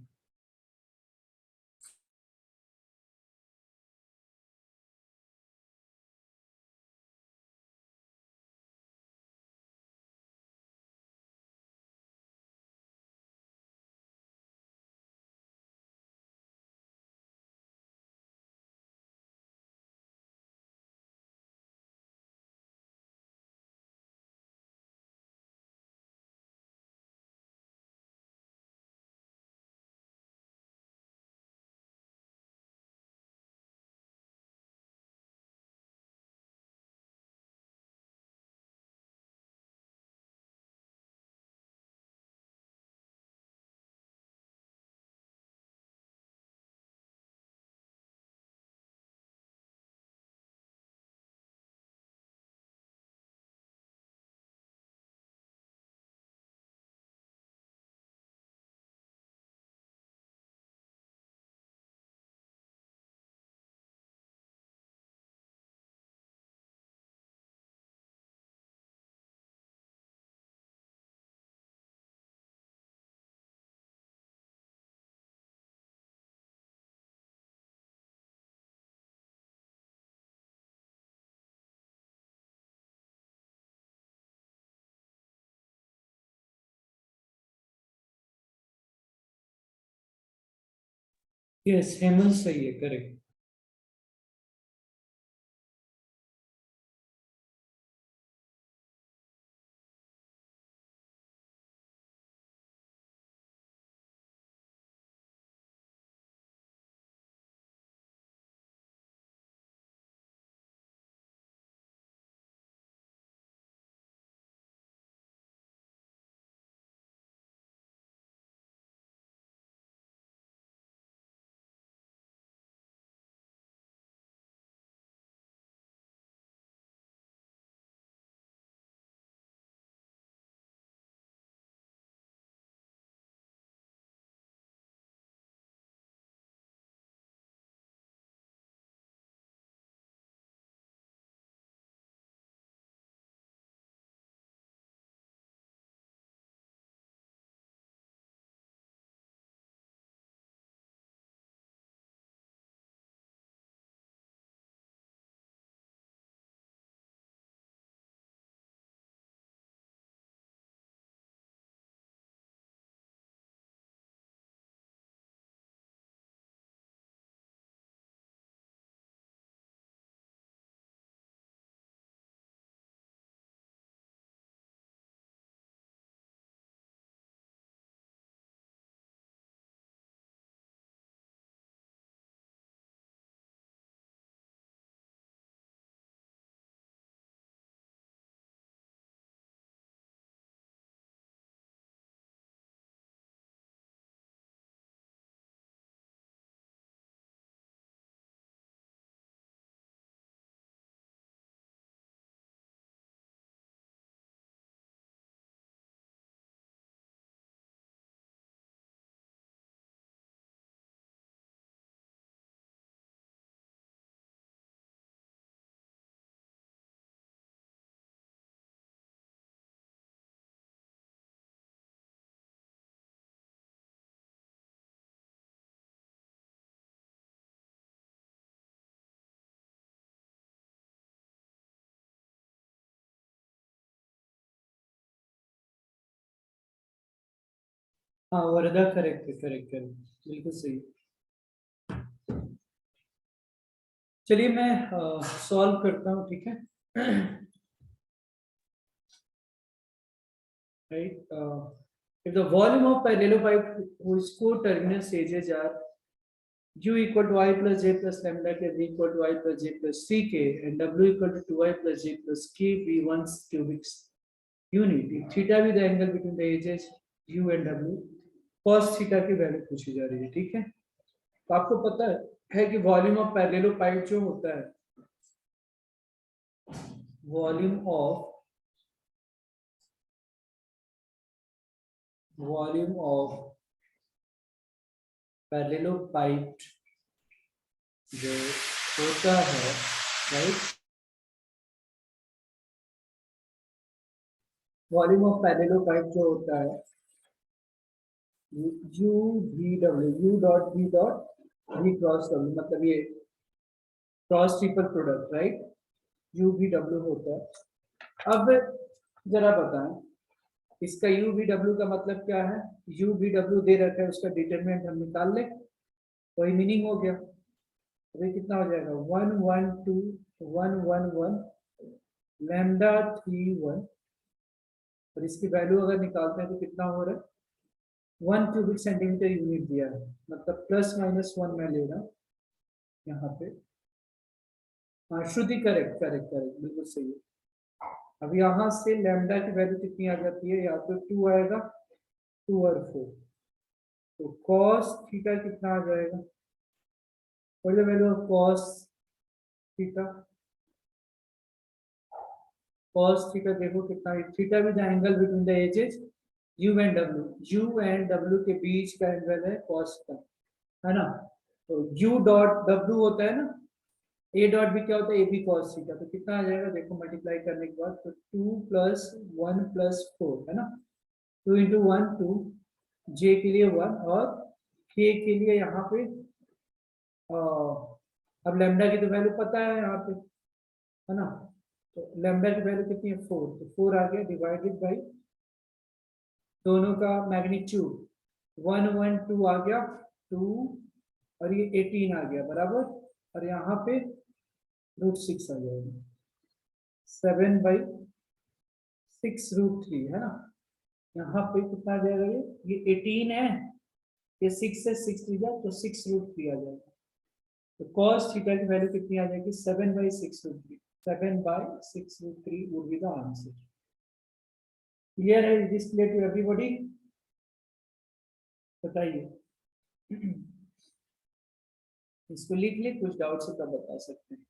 Speaker 1: Yes, Hemant सही है, करेक्ट। हाँ वर्धा करेक्ट है, करेक्ट करेक्ट, बिल्कुल सही। चलिए मैं सॉल्व करता हूँ, ठीक है। Right, if the volume of parallelepiped whose co-terminus edges are u equal to I plus j plus lambda k v equal to I plus j plus c k and w equal to 2I plus j plus k v 1 cubic unit, if theta be the angle between the edges u and w, cos theta की value पूछी जा रही है, ठीक है। तो आपको पता है कि वॉल्यूम ऑफ पैरेललोपाइड जो होता है, वॉल्यूम ऑफ पैरेललोपाइड जो होता है, राइट, वॉल्यूम ऑफ पैरेललोपाइड जो होता है U V W, U dot V dot V cross W, मतलब ये cross triple product, right, U V W होता है। अब जरा बताएं इसका यू वी डब्ल्यू का मतलब क्या है। यू वी डब्ल्यू दे रखा है, उसका डिटरमिनेंट हम निकाल लें, वही मीनिंग हो गया। अभी कितना हो जाएगा, 1 1 2 1 1 1 लैम्डा 3 1, और इसकी वैल्यू अगर निकालते हैं तो कितना हो रहा है, 1 क्यूबिक सेंटीमीटर यूनिट दिया है, मतलब प्लस माइनस 1 मैं ले रहा हूँ यहाँ पे। हाँ श्रुति, करेक्ट करेक्ट करेक्ट, बिल्कुल सही है। अब यहाँ से लैम्डा की वैल्यू कितनी आ जाती है, या तो 2 आएगा, 2 और 4, तो cos थीटा कितना आ जाएगा, what is the value of cos theta. cos theta देखो कितना है, theta with angle between the edges u and w के बीच का एंगल है cos का, है ना। तो u डॉट w होता है ना, a डॉट भी क्या होता है, a भी cos थीटा, तो कितना आ जाएगा देखो मल्टीप्लाई करने के बाद, तो 2 प्लस 1 प्लस 4, है ना, 2 इंटू 1 2, j के लिए 1 और k के लिए यहाँ पे अब लैम्डा की तो वैल्यू पता है यहाँ पे, है ना, तो लैम्डा की वैल्यू कितनी है 4, तो 4 आ गया डिवाइडेड बाई दोनों का मैग्नीट्यूड 1 1 2 आ गया 2, और ये 18 आ गया बराबर, और यहाँ पे √6 आ जाएगा, 7/6 √3, है ना। यहाँ पे कितना आ जाएगा, ये 18 है, ये 6 से 6 लिया तो 6 √3 आ जाएगा। तो cos थीटा की वैल्यू कितनी आ जाएगी, 7/6 √3, 7/6 √3 would be the answer। Clear है, is this clear to everybody, बताइए। इसको लिख ले, कुछ डाउट से तब बता सकते हैं।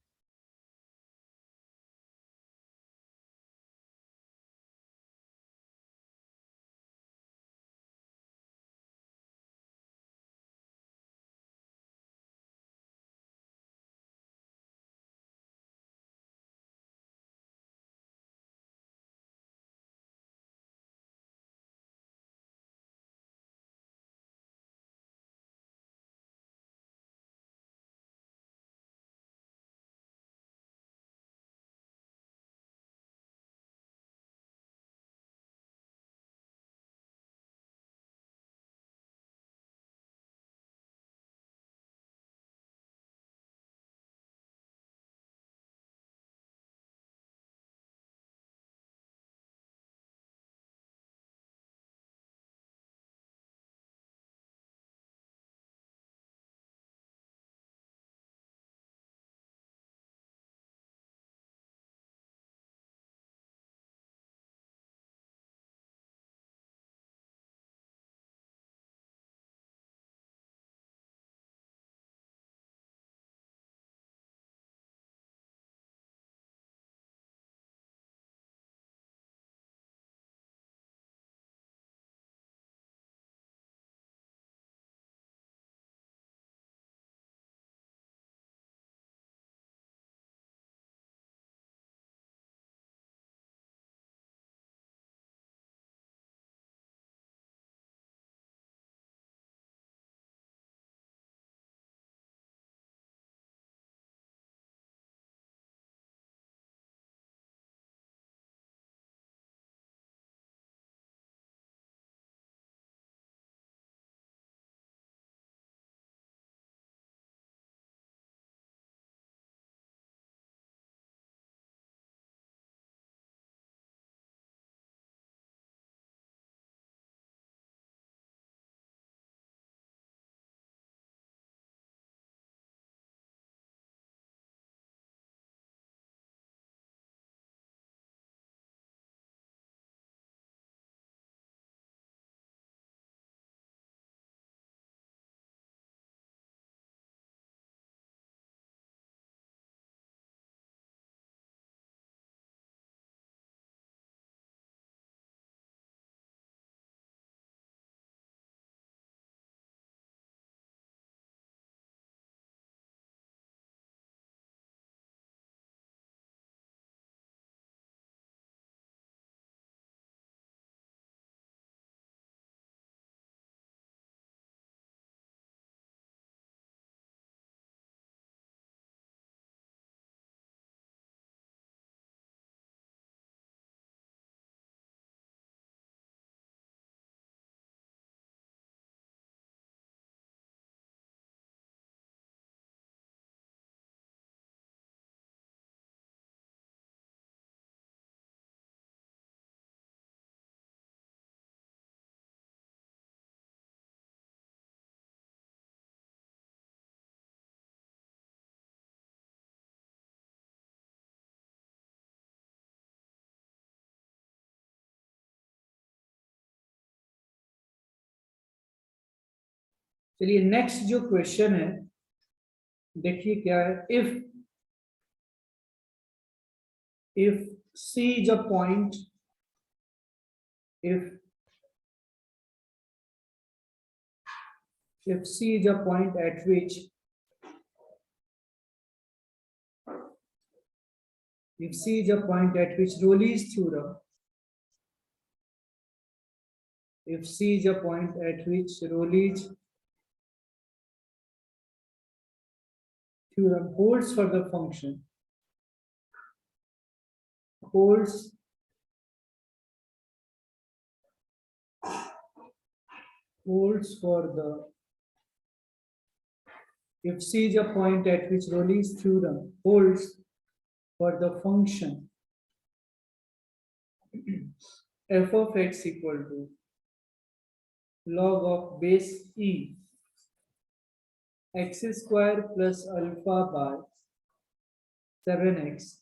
Speaker 1: चलिए नेक्स्ट जो क्वेश्चन है देखिए क्या है। if C is a point, if C is a point at which Rolle's theorem, if C is a point at which Rolle's theorem holds for the function, holds for the, if C is a point at which Rolle's theorem holds for the function f of x equal to log of base e x square plus alpha by 7x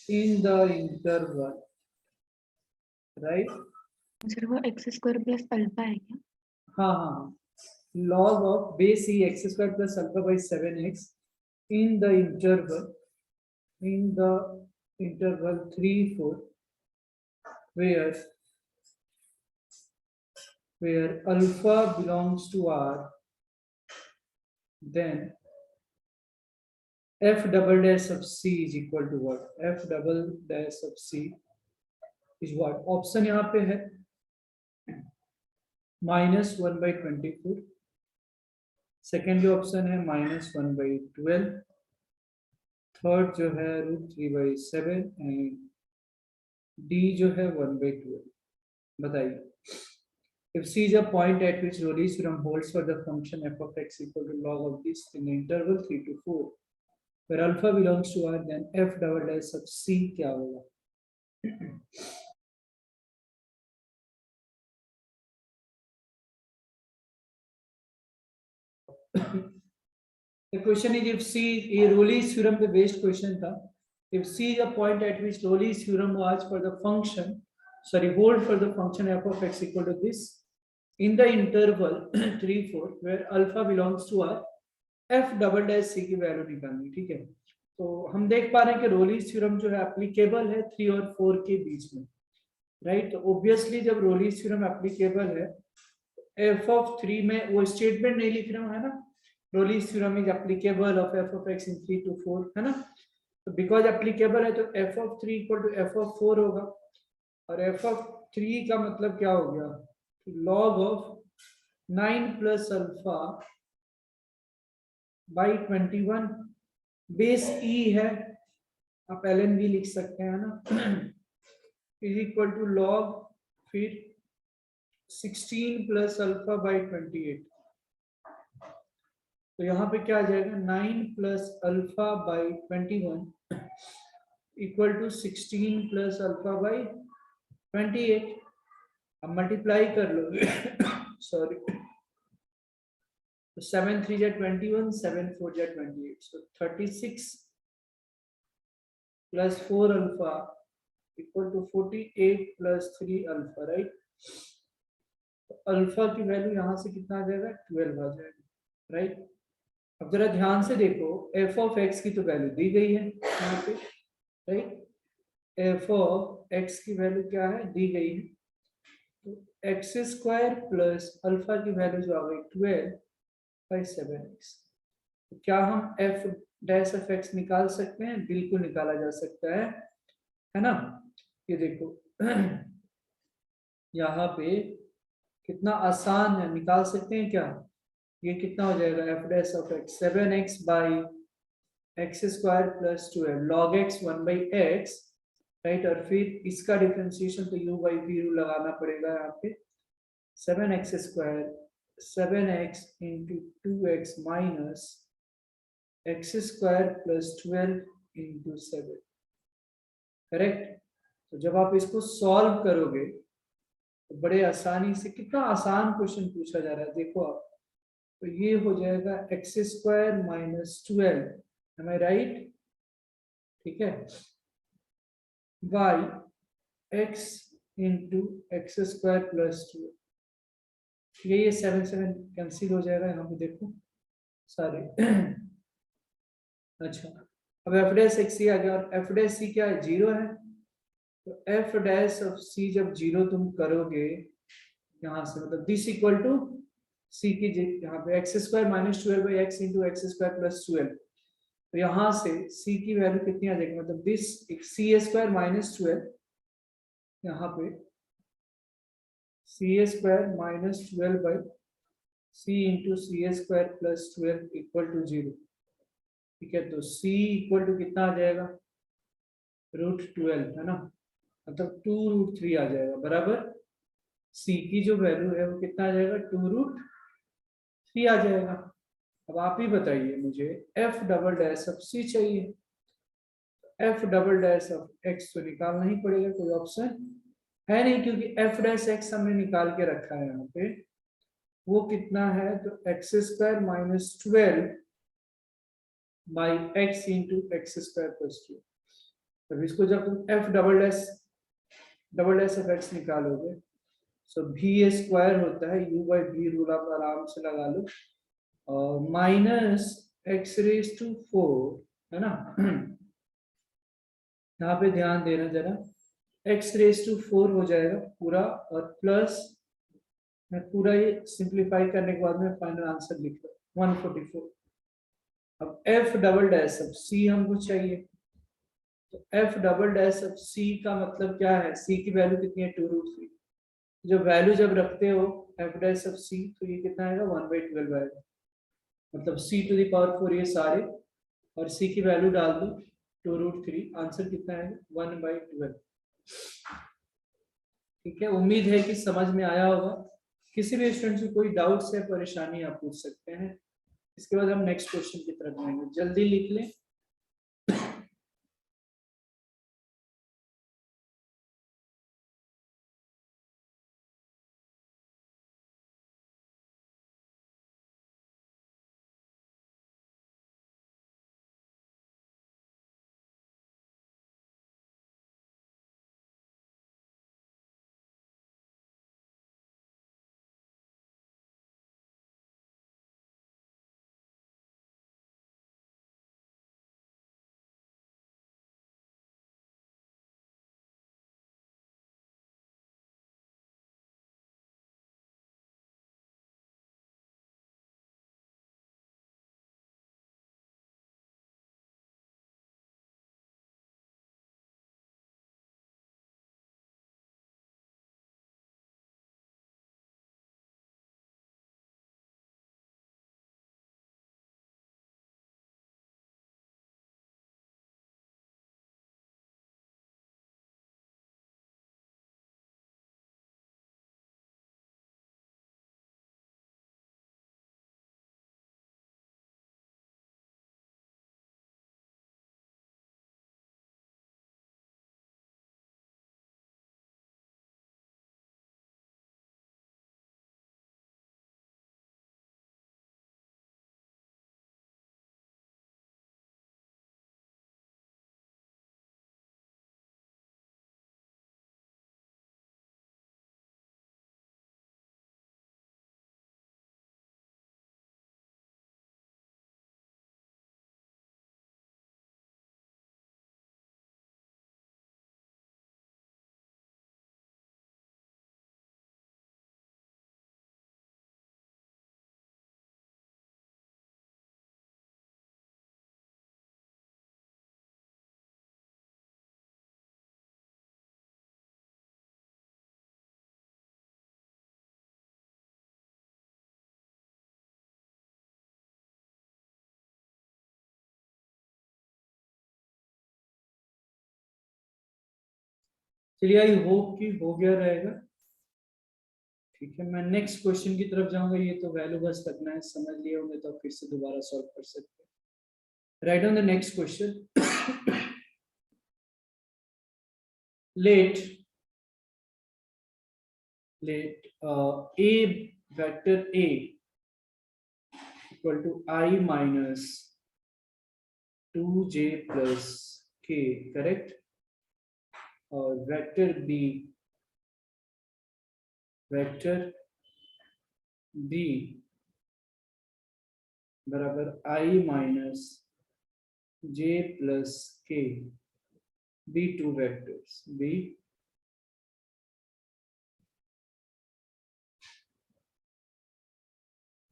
Speaker 1: in the interval, right?
Speaker 2: Sir वो x square plus alpha है क्या?
Speaker 1: हाँ, log of base e x square plus alpha by 7x in the interval 3, 4, where alpha belongs to R, then f double dash of c is equal to what? F double dash of c is what? Option यहाँ पे है -1/24, second जो option है -1/12, third जो है √3/7 and D जो है 1/12। बताइए, if C is a point at which Rolle's theorem holds for the function f of x equal to log of this in the interval 3 to 4, where alpha belongs to R, then f double dash of C क्या होगा? The question is, if C, ये Rolle's theorem पे based question था, if C is a point at which Rolle's theorem was for the function, hold for the function f of x equal to this in the interval 3, 4, where alpha belongs to R, f double dash c की value निकालनी, ठीक है? तो हम देख पा रहे हैं कि रोलीज थ्योरम जो है एप्लीकेबल है 3 और 4 के बीच में, राइट? तो ऑब्वियसली जब रोलीज थ्योरम एप्लीकेबल है, f of 3 में वो स्टेटमेंट नहीं लिख रहा हूं, है ना? Rolle's theorem is applicable of f of x in 3 to 4, है ना? तो बिकॉज एप्लीकेबल है तो f of 3 equal to f of 4 होगा, और f of 3 का मतलब क्या हो गया? log of 9 plus alpha by 21, base e है, आप ln भी लिख सकते हैं ना, इज इक्वल टू log फिर 16 प्लस अल्फा बाई 28। तो यहाँ पे क्या आ जाएगा? 9 plus alpha by 21 equal to 16 plus alpha by 28। अब मल्टीप्लाई कर लो सॉरी, 7 3 जा 21, 7 4 जा 28, so 36 plus 4 alpha equal to 48 plus 3 alpha, right? Alpha की वैल्यू यहाँ से कितना आ जाएगा? 12 आ जाएगा, राइट? अब जरा ध्यान से देखो, f of x की तो वैल्यू दी गई है यहाँ पे, राइट? f of x की वैल्यू क्या है? दी गई है, तो x स्क्वायर प्लस अल्फा की वैल्यू जो आ गई 12/7x। तो क्या हम f डैश ऑफ x निकाल सकते हैं? बिल्कुल निकाला जा सकता है ना? ये देखो यहाँ पे कितना आसान है, निकाल सकते हैं क्या? ये कितना हो जाएगा? f dash of x 7x by x square plus 12 log x 1/x, right? और फिर इसका डिफरेंशिएशन तो u बाई v लगाना पड़ेगा यहाँ पे, 7x square 7x into 2x minus x square plus 12 into 7, correct? तो जब आप इसको सॉल्व करोगे तो बड़े आसानी से, कितना आसान क्वेश्चन पूछा जा रहा है देखो आप, तो ये हो जाएगा x square minus 12, M I right? ठीक है, by x into x square plus 12। ये 7 7 कैंसिल हो जाएगा यहाँ पे देखो सारे। अच्छा, अब एफ डैश एक्स सी आ गया और एफ डैश सी क्या है, 0 है। तो एफ डैश ऑफ सी जब 0 तुम करोगे यहाँ से, मतलब दिस इक्वल टू सी की यहाँ पे x square minus 12 by x into x square plus 12। तो यहाँ से c की वैल्यू कितनी आ जाएगी, मतलब दिस सी स्क्वायर माइनस 12, यहाँ पे C square minus 12 by C into C square plus 12 equal to 0। ठीक है, तो c इक्वल टू कितना आ जाएगा, √12 है ना, मतलब 2√3 आ जाएगा बराबर। c की जो वैल्यू है वो कितना आ जाएगा, 2√3 आ जाएगा। अब आप ही बताइए मुझे एफ डबल डैश ऑफ सी चाहिए, F double dash of x तो निकालना ही पड़ेगा, कोई ऑप्शन है नहीं, क्योंकि एफ डैश एक्स हमने निकाल के रखा है यहाँ पे। वो कितना है, तो x square minus 12 by x into x square plus 2। अब इसको जब तुम F double dash of x निकालोगे, सो भी स्क्वायर होता है, u बाई v रूल आप आराम से लगा लो, और माइनस एक्स रेज टू 4 है ना। यहाँ पे ध्यान देना जरा, x रेज टू 4 हो जाएगा पूरा, और प्लस मैं पूरा ये सिंप्लीफाई करने के बाद में फाइनल आंसर लिख रहा हूँ 144। अब f double dash of c हमको चाहिए, तो f double dash of c का मतलब क्या है, c की वैल्यू कितनी है, 2√3। जो वैल्यू जब रखते हो f डैश ऑफ c, तो ये कितना आएगा, 1/12 आएगा, मतलब c टू द पावर 4 ये सारे, और c की वैल्यू डाल दो 2√3, आंसर कितना है, 1/12। ठीक है, उम्मीद है कि समझ में आया होगा। किसी भी स्टूडेंट से कोई डाउट्स है, परेशानी आप पूछ सकते हैं। इसके बाद हम नेक्स्ट क्वेश्चन की तरफ जाएंगे, जल्दी लिख लें। चलिए, आई होप कि हो गया रहेगा। ठीक है, मैं नेक्स्ट क्वेश्चन की तरफ जाऊंगा। ये तो वैल्यू बस करना है, समझ लिए होंगे तो फिर से दोबारा सॉल्व कर सकते हैं। Right on the next question. Let a vector a equal to I minus 2j plus k, correct, और वेक्टर b वेक्टर बी बराबर I minus J plus K, B two vectors, B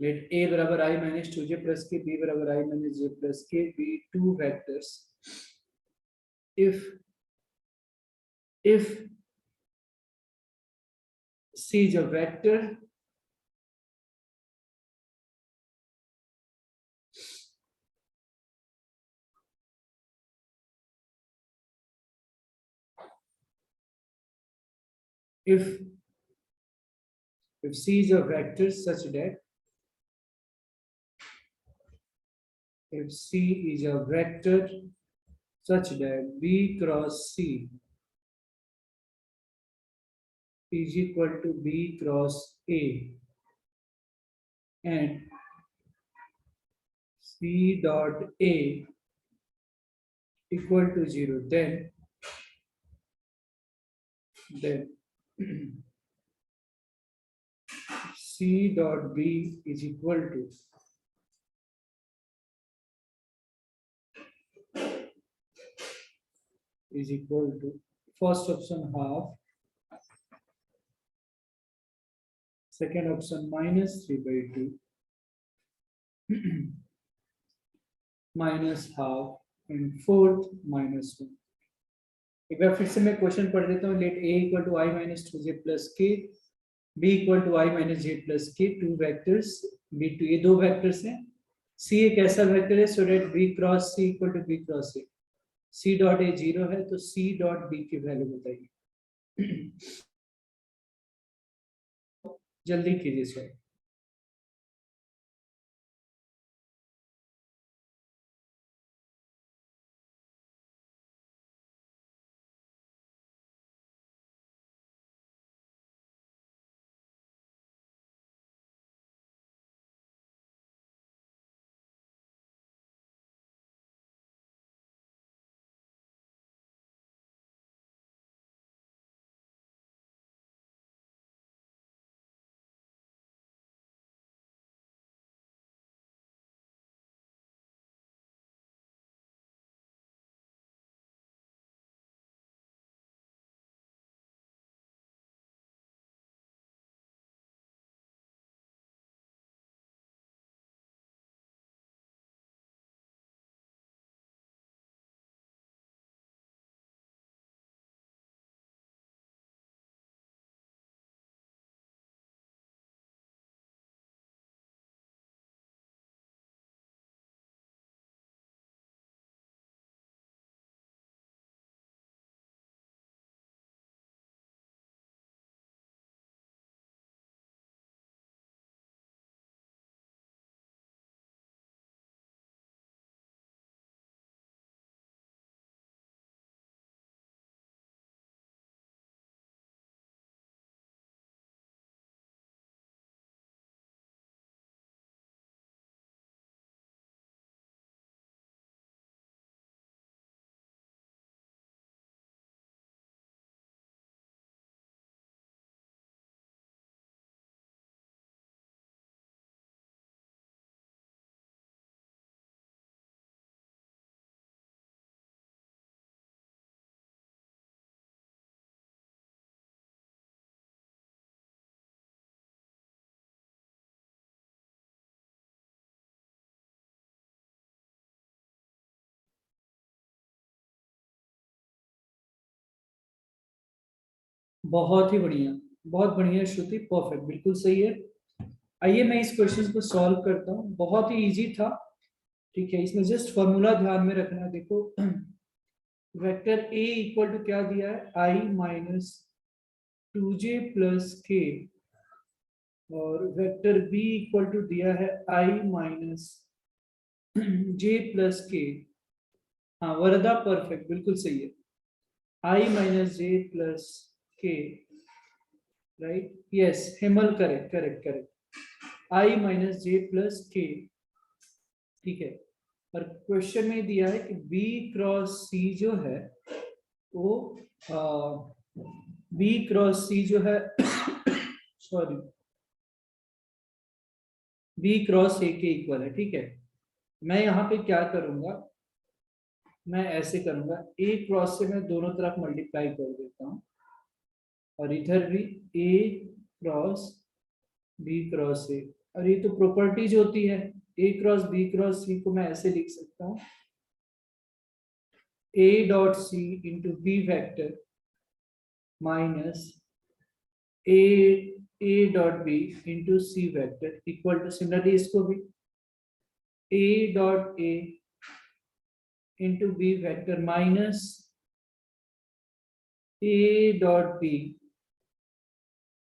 Speaker 1: let A बराबर I minus two J plus K, B बराबर I minus J plus K, B two vectors if C is a vector if C is a vector such that if C is a vector such that B cross C is equal to B cross A and C dot A equal to 0, then C dot B is equal to first option half, second option minus 3/2 minus half and fourth minus 1. एक बार फिर से मैं question पढ़ देता हूँ. Let a equal to I minus two J plus K, b equal to I minus J plus K, two vectors b two, ये दो vectors हैं. c एक ऐसा वेक्टर है so that b cross c equal to b cross a. c dot a 0 है तो c dot b की value बताइए. जल्दी कीजिए सर. बहुत ही बढ़िया, बहुत बढ़िया श्रुति, परफेक्ट, बिल्कुल सही है. आइए मैं इस क्वेश्चन को सॉल्व करता हूँ. बहुत ही इजी था. ठीक है, इसमें जस्ट फॉर्मूला ध्यान में रखना. देखो वेक्टर a इक्वल टू क्या दिया है, I minus two J plus के, और वेक्टर b इक्वल टू दिया है आई माइनस जे प्लस के. हाँ वरदा, परफेक्ट, बिल्कुल सही है. I minus J plus K, right, yes Hemal, correct correct correct. I minus J plus K, ठीक है. और क्वेश्चन में दिया है कि b क्रॉस c जो है वो b क्रॉस c जो है सॉरी बी क्रॉस ए के इक्वल है, ठीक है। मैं यहाँ पे क्या करूंगा, मैं ऐसे करूंगा, ए क्रॉस से मैं दोनों तरफ मल्टीप्लाई कर देता हूँ, और इधर भी a cross b cross a, और ये तो प्रॉपर्टीज होती है, a cross b cross c को मैं ऐसे लिख सकता हूँ, a dot c into b vector minus a dot b into c vector equal to, similarly इसको भी a dot a into b vector minus a dot b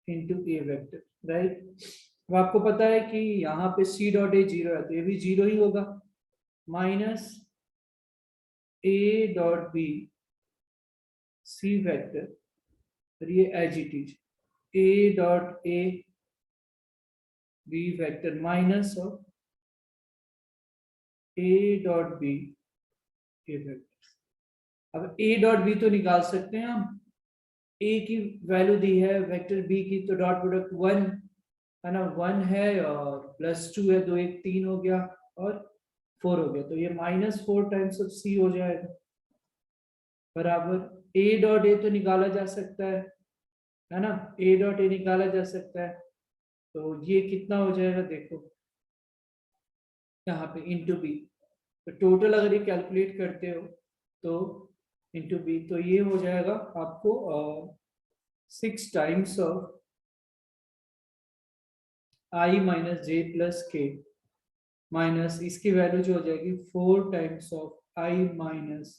Speaker 1: into a vector, right. अब आपको पता है कि यहाँ पे सी डॉट ए जीरो है, तो ये भी जीरो ही होगा, minus a dot b c vector, और ये as it is a dot a b vector minus of a dot b a vector. अब ए डॉट बी तो निकाल सकते हैं हम, ए की वैल्यू दी है, वेक्टर बी की, तो डॉट प्रोडक्ट 1 है ना, 1 है और प्लस 2 है, 2 1 3 हो गया और 4 हो गया, तो ये -4 टाइम्स ऑफ सी हो जाएगा, बराबर ए डॉट ए तो निकाला जा सकता है ना, ए डॉट ए निकाला जा सकता है, तो ये कितना हो जाएगा देखो यहाँ पे इंटू बी, तो टोटल अगर ये कैलकुलेट करते हो तो इंटू बी, तो ये हो जाएगा आपको 6 times of I minus J plus के, माइनस इसकी वैल्यू जो हो जाएगी 4 times of I minus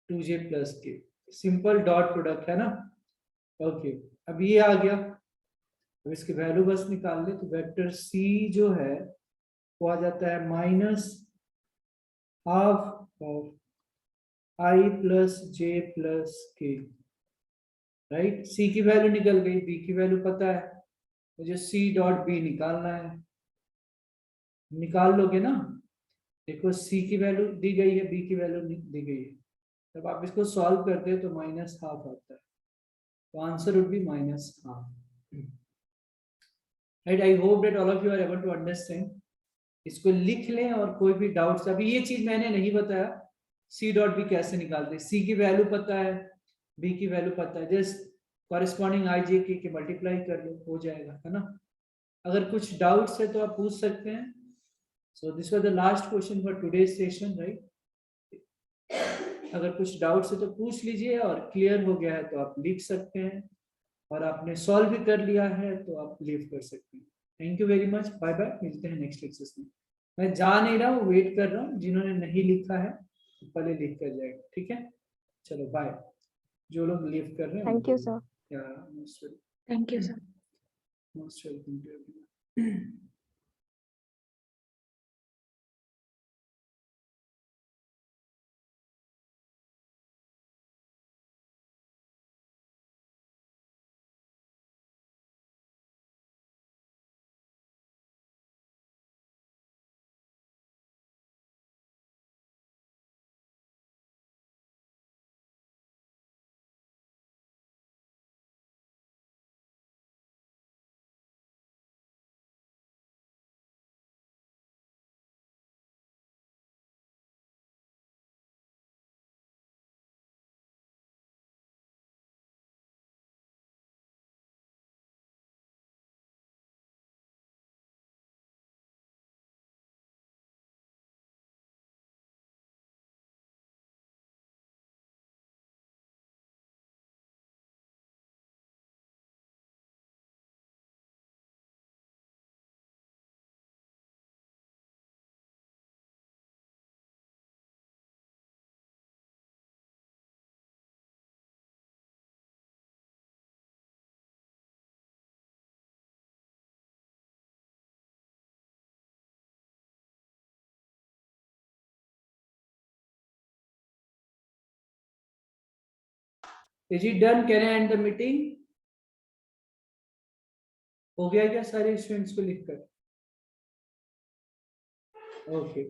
Speaker 1: 2j plus के, सिंपल डॉट प्रोडक्ट है ना। ओके, अब ये आ गया, अब इसकी वैल्यू बस निकाल ले, तो वेक्टर सी जो है वो आ जाता है minus half of I plus J plus K, right. सी की वैल्यू निकल गई, बी की वैल्यू पता है, मुझे सी डॉट बी निकालना है, निकाल लोगे ना, देखो सी की वैल्यू दी गई है, बी की वैल्यू दी गई है, जब आप इसको सॉल्व करते हो तो माइनस हाफ आता है, तो answer would be minus half, right. I hope that all of you are able to understand. इसको लिख लें, और कोई भी डाउट्स, अभी ये चीज मैंने नहीं बताया, सी डॉट बी कैसे निकालते, सी की वैल्यू पता है, बी की वैल्यू पता है, जस्ट कॉरेस्पॉन्डिंग आई जे के मल्टीप्लाई कर लो, हो जाएगा, है ना। अगर कुछ डाउट्स है तो आप पूछ सकते हैं। So this was the last question for today's session, right. अगर कुछ डाउट्स है तो पूछ लीजिए, और क्लियर हो गया है तो आप लिख सकते हैं, और आपने सॉल्व भी कर लिया है तो आप लीव कर सकते हैं। Thank you very much, bye bye, मिलते हैं नेक्स्ट लेक्चर में। मैं जा नहीं रहा हूँ, वेट कर रहा हूँ, जिन्होंने नहीं लिखा है तो पहले लिख कर जाएगा, ठीक है। चलो बाय, जो लोग लीव कर रहे हैं।
Speaker 3: Thank you, sir.
Speaker 2: Thank you, sir.
Speaker 1: Most welcome to everyone. Is it done? Can I end the meeting? हो गया क्या सारे स्टूडेंट्स को लिखकर? ओके।